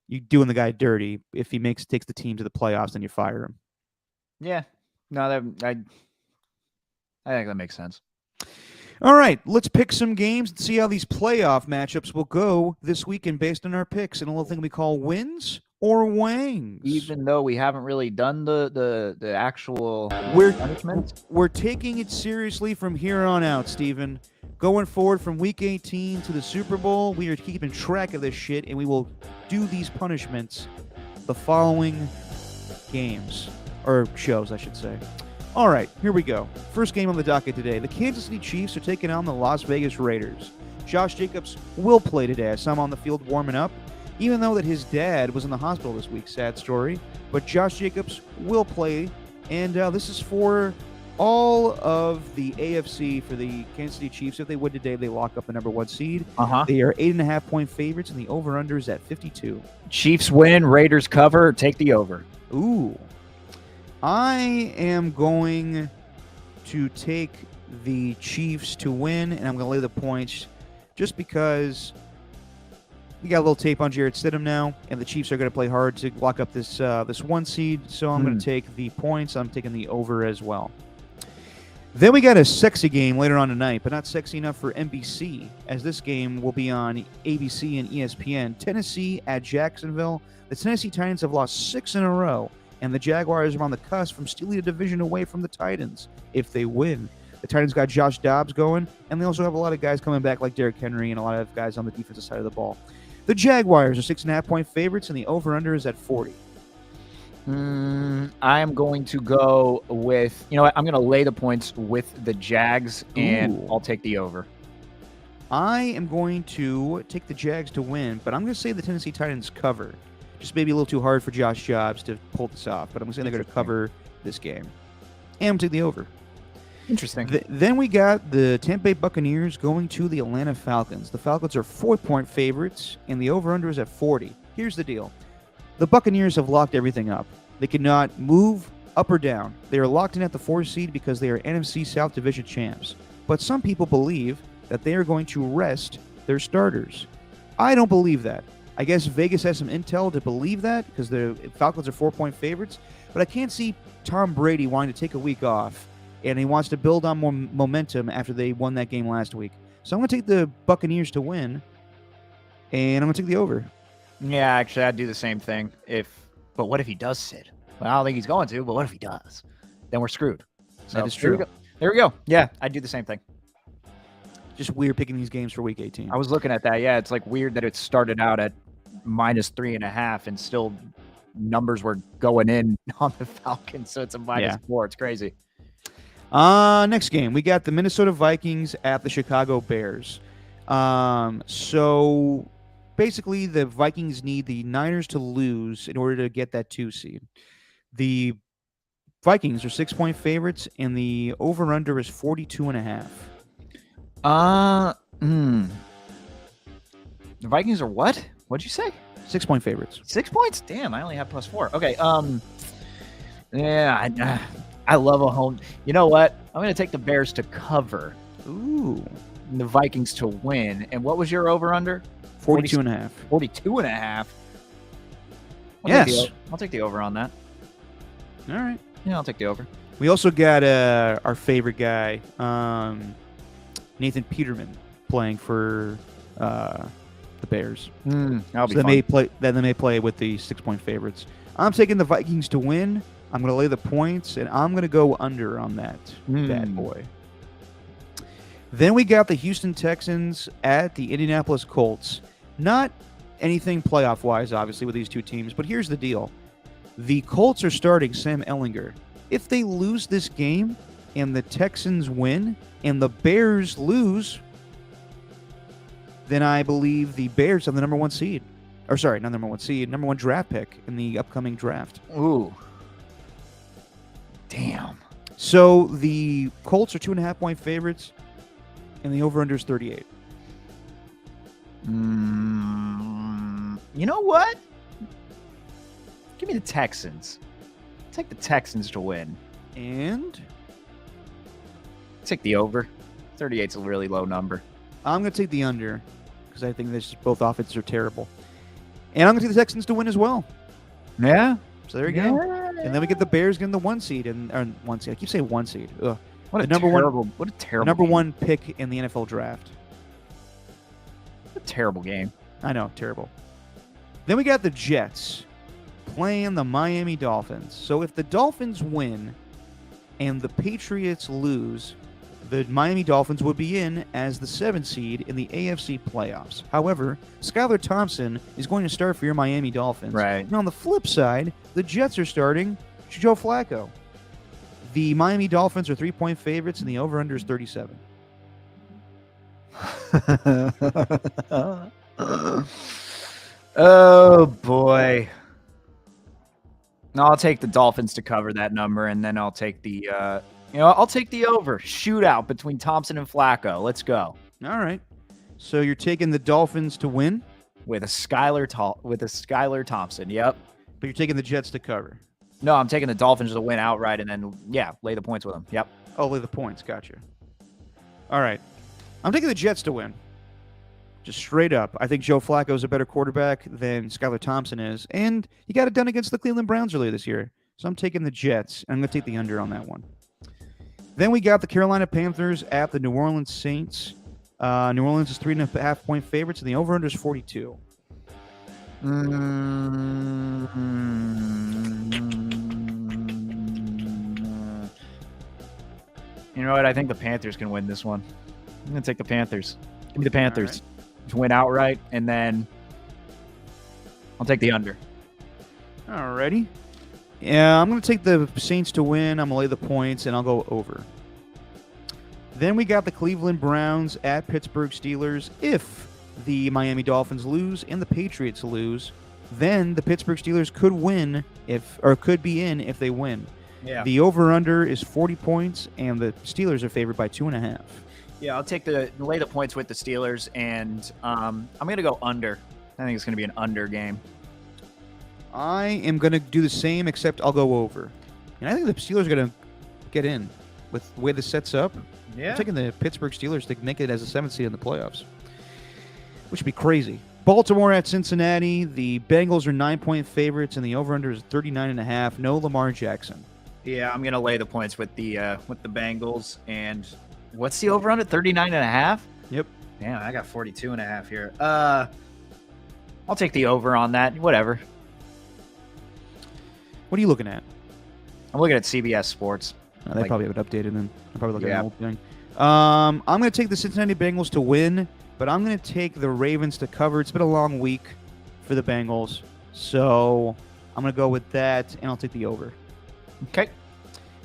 you doing the guy dirty. If he takes the team to the playoffs, then you fire him. Yeah. No, I think that makes sense. All right, let's pick some games and see how these playoff matchups will go this weekend based on our picks and a little thing we call wins or wangs. Even though we haven't really done the actual punishment. We're taking it seriously from here on out, Steven. Going forward from Week 18 to the Super Bowl, we are keeping track of this shit, and we will do these punishments the following games, or shows, I should say. All right, here we go. First game on the docket today. The Kansas City Chiefs are taking on the Las Vegas Raiders. Josh Jacobs will play today. I saw him on the field warming up, even though that his dad was in the hospital this week. Sad story. But Josh Jacobs will play, and this is for all of the AFC for the Kansas City Chiefs. If they win today, they lock up the number 1 seed. They are 8.5-point favorites, and the over-under is at 52. Chiefs win, Raiders cover, take the over. Ooh. I am going to take the Chiefs to win, and I'm going to lay the points just because we got a little tape on Jarrett Stidham now, and the Chiefs are going to play hard to lock up this 1 seed, so I'm going to take the points. I'm taking the over as well. Then we got a sexy game later on tonight, but not sexy enough for NBC, as this game will be on ABC and ESPN. Tennessee at Jacksonville. The Tennessee Titans have lost 6 in a row, and the Jaguars are on the cusp from stealing a division away from the Titans if they win. The Titans got Josh Dobbs going, and they also have a lot of guys coming back like Derrick Henry and a lot of guys on the defensive side of the ball. The Jaguars are 6.5-point favorites, and the over-under is at 40. I am going to go with, you know what? I'm going to lay the points with the Jags, and Ooh. I'll take the over. I am going to take the Jags to win, but I'm going to say the Tennessee Titans cover. Just maybe a little too hard for Josh Dobbs to pull this off, but I'm going to say they're going to cover this game. And I'm going to take the over. Interesting. Then we got the Tampa Bay Buccaneers going to the Atlanta Falcons. The Falcons are 4-point favorites, and the over-under is at 40. Here's the deal. The Buccaneers have locked everything up. They cannot move up or down. They are locked in at the 4 seed because they are NFC South Division champs. But some people believe that they are going to rest their starters. I don't believe that. I guess Vegas has some intel to believe that because the Falcons are 4-point favorites. But I can't see Tom Brady wanting to take a week off, and he wants to build on more momentum after they won that game last week. So I'm going to take the Buccaneers to win, and I'm going to take the over. Yeah, actually, I'd do the same thing. But what if he does sit? Well, I don't think he's going to, but what if he does? Then we're screwed. So That is true. There we go. Yeah, I'd do the same thing. Just weird picking these games for Week 18. I was looking at that. Yeah, it's like weird that it started out at -3.5 and still numbers were going in on the Falcons. So it's a -4. It's crazy. Next game, we got the Minnesota Vikings at the Chicago Bears. So basically, the Vikings need the Niners to lose in order to get that 2 seed. The Vikings are 6-point favorites, and the over-under is 42.5. The Vikings are what? What'd you say? 6-point favorites. 6 points? Damn, I only have +4. Okay. Yeah, I love a home. You know what? I'm going to take the Bears to cover. Ooh. And the Vikings to win. And what was your over-under? 42.5. 42.5. Yes. I'll take the over on that. All right. Yeah, I'll take the over. We also got our favorite guy, Nathan Peterman, playing for the Bears. That'll be So fun. they may play with the 6-point favorites. I'm taking the Vikings to win. I'm going to lay the points, and I'm going to go under on that bad boy. Then we got the Houston Texans at the Indianapolis Colts. Not anything playoff-wise, obviously, with these two teams, but here's the deal. The Colts are starting Sam Ehlinger. If they lose this game and the Texans win and the Bears lose, then I believe the Bears have the number 1 seed. Or sorry, not number 1 seed, number 1 draft pick in the upcoming draft. Ooh. Damn. So the Colts are 2.5-point favorites, and the over-under is 38. You know what? Give me the Texans. Take the Texans to win. And Take the over. 38's a really low number. I'm going to take the under because I think both offenses are terrible. And I'm going to take the Texans to win as well. Yeah. So there you go. And then we get the Bears getting the 1 seed. Or 1 seed. I keep saying 1 seed. Ugh. What a number terrible number game. 1 pick in the NFL draft. What a terrible game. I know, terrible. Then we got the Jets playing the Miami Dolphins. So if the Dolphins win and the Patriots lose, the Miami Dolphins would be in as the 7th seed in the AFC playoffs. However, Skylar Thompson is going to start for your Miami Dolphins. Right. And on the flip side, the Jets are starting Joe Flacco. The Miami Dolphins are 3-point favorites, and the over-under is 37. Oh, boy. No, I'll take the Dolphins to cover that number, and then I'll take the I'll take the over. Shootout between Thompson and Flacco. Let's go. All right. So you're taking the Dolphins to win, With a Skylar Thompson. Yep. but you're taking the Jets to cover. No, I'm taking the Dolphins to win outright and then, lay the points with them. Yep. Oh, lay the points. Gotcha. All right. I'm taking the Jets to win. Just straight up. I think Joe Flacco is a better quarterback than Skylar Thompson is, and he got it done against the Cleveland Browns earlier this year. So I'm taking the Jets, and I'm going to take the under on that one. Then we got the Carolina Panthers at the New Orleans Saints. New Orleans is 3.5-point favorites, and the over/under is 42. You know what? I think the Panthers can win this one. I'm going to take the Panthers. Give me the Panthers to win outright, and then I'll take the under. Alrighty. Yeah, I'm going to take the Saints to win. I'm going to lay the points, and I'll go over. Then we got the Cleveland Browns at Pittsburgh Steelers. If the Miami Dolphins lose and the Patriots lose, then the Pittsburgh Steelers could win could be in if they win. Yeah. The over/under is 40 points, and the Steelers are favored by 2.5. Yeah, I'll take lay the points with the Steelers, and I'm going to go under. I think it's going to be an under game. I am going to do the same, except I'll go over. And I think the Steelers are going to get in with the way this sets up. Yeah. I'm taking the Pittsburgh Steelers to make it as a 7th seed in the playoffs, which would be crazy. Baltimore at Cincinnati. The Bengals are 9-point favorites, and the over/under is 39.5. No Lamar Jackson. Yeah, I'm going to lay the points with the Bengals. And what's the over/under? 39.5? Yep. Damn, I got 42.5 here. I'll take the over on that. Whatever. What are you looking at? I'm looking at CBS Sports. They probably have it updated then. I'm probably looking at Yeah. an old thing. I'm going to take the Cincinnati Bengals to win, but I'm going to take the Ravens to cover. It's been a long week for the Bengals, so I'm going to go with that, and I'll take the over. Okay.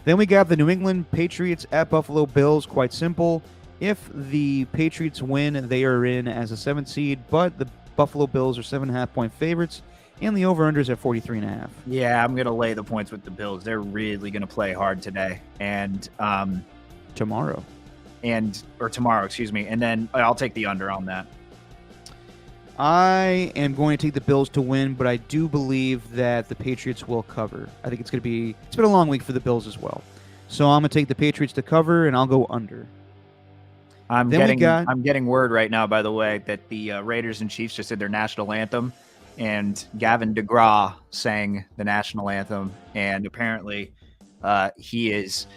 Then we got the New England Patriots at Buffalo Bills. Quite simple. If the Patriots win, they are in as a 7th seed, but the Buffalo Bills are 7.5-point favorites, and the over/under is at 43.5. Yeah, I'm going to lay the points with the Bills. They're really going to play hard today. And Tomorrow. or tomorrow, excuse me. And then I'll take the under on that. I am going to take the Bills to win, but I do believe that the Patriots will cover. I think it's been a long week for the Bills as well. So I'm going to take the Patriots to cover, and I'll go under. I'm getting word right now, by the way, that the Raiders and Chiefs just did their national anthem, and Gavin DeGraw sang the national anthem, and apparently he is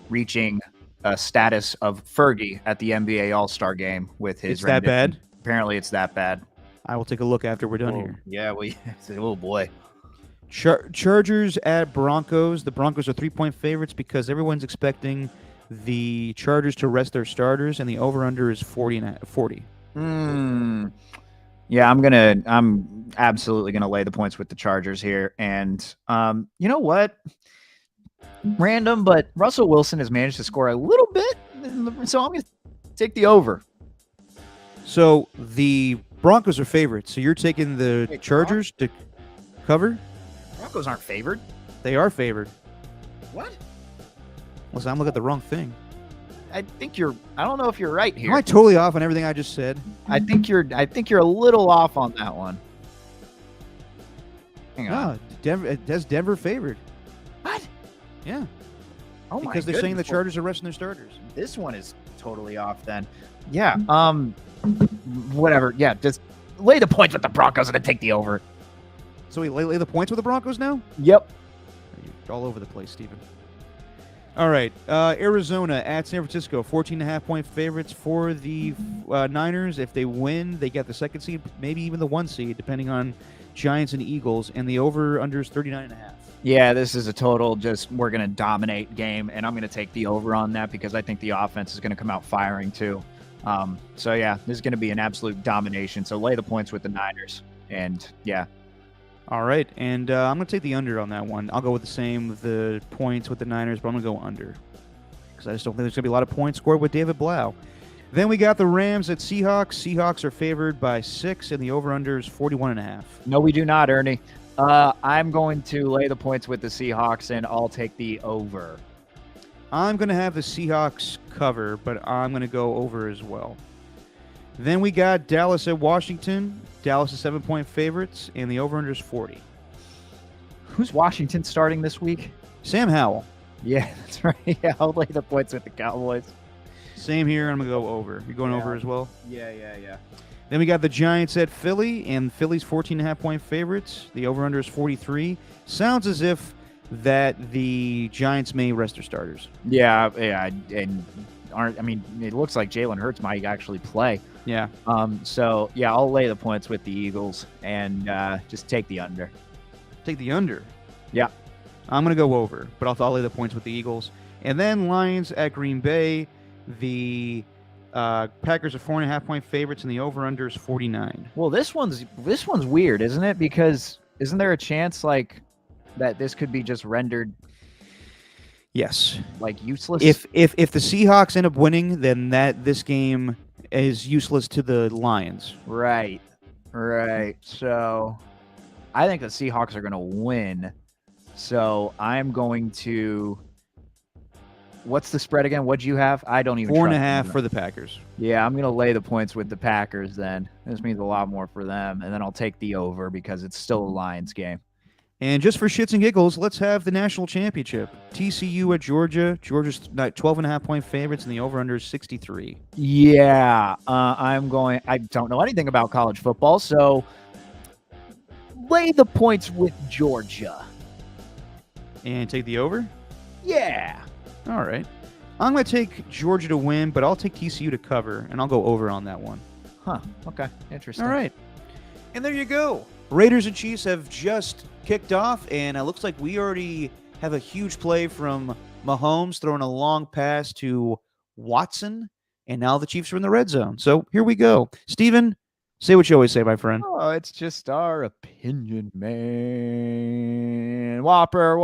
reaching a status of Fergie at the NBA All-Star game with his It's that rendition. bad? Apparently it's that bad. I will take a look after we're done here. Yeah, oh boy. Chargers at Broncos. The Broncos are 3-point favorites because everyone's expecting the Chargers to rest their starters, and the over/under is 40. Yeah, I'm absolutely gonna lay the points with the Chargers here. And you know what? Random, but Russell Wilson has managed to score a little bit, so I'm gonna take the over. So the Broncos are favorites. So you're taking the Chargers to cover? Broncos aren't favored. They are favored. What? Listen, I'm looking at the wrong thing. I don't know if you're right here. Am I totally off on everything I just said? I think you're a little off on that one. Hang on. No, Denver favored. What? Yeah. Oh my Because they're saying the goodness. Chargers are resting their starters. This one is totally off then. Yeah. Whatever. Yeah, just lay the points with the Broncos and then take the over. So we lay the points with the Broncos now? Yep. You're all over the place, Steven. All right. Arizona at San Francisco, 14.5-point favorites for the Niners. If they win, they get the 2nd seed, maybe even the 1 seed, depending on Giants and Eagles. And the over/under is 39.5. Yeah, this is a total we're going to dominate game, and I'm going to take the over on that because I think the offense is going to come out firing too. So, yeah, this is going to be an absolute domination. So lay the points with the Niners. And, yeah. All right, and I'm going to take the under on that one. I'll go with the points with the Niners, but I'm going to go under because I just don't think there's going to be a lot of points scored with David Blau. Then we got the Rams at Seahawks. Seahawks are favored by 6, and the over/under is 41.5. No, we do not, Ernie. I'm going to lay the points with the Seahawks, and I'll take the over. I'm going to have the Seahawks cover, but I'm going to go over as well. Then we got Dallas at Washington. Dallas is 7-point favorites, and the over/under is 40. Who's Washington starting this week? Sam Howell. Yeah, that's right. Yeah, I'll lay the points with the Cowboys. Same here. I'm going to go over. You're going over as well? Yeah. Then we got the Giants at Philly, and Philly's 14.5-point favorites. The over/under is 43. Sounds as if that the Giants may rest their starters. Yeah, and I mean, it looks like Jalen Hurts might actually play. Yeah. So yeah, I'll lay the points with the Eagles and just take the under. Take the under. Yeah. I'm going to go over, but I'll lay the points with the Eagles. And then Lions at Green Bay. The Packers are 4.5-point favorites, and the over/under is 49. Well, this one's weird, isn't it? Because isn't there a chance like that this could be just rendered Yes. like useless? If the Seahawks end up winning, then this game is useless to the Lions. Right. So I think the Seahawks are going to win. So I'm going to. What's the spread again? What'd you have? I don't even. 4.5 for the Packers. Yeah, I'm going to lay the points with the Packers then. This means a lot more for them. And then I'll take the over because it's still a Lions game. And just for shits and giggles, let's have the national championship. TCU at Georgia. Georgia's 12.5-point favorites, and the over/under is 63. Yeah, I don't know anything about college football, so lay the points with Georgia. And take the over? Yeah. All right. I'm going to take Georgia to win, but I'll take TCU to cover, and I'll go over on that one. Huh. Okay. Interesting. All right. And there you go. Raiders and Chiefs have just kicked off, and it looks like we already have a huge play from Mahomes throwing a long pass to Watson, and now the Chiefs are in the red zone. So here we go. Steven, say what you always say, my friend. Oh, it's just our opinion, man. Whopper.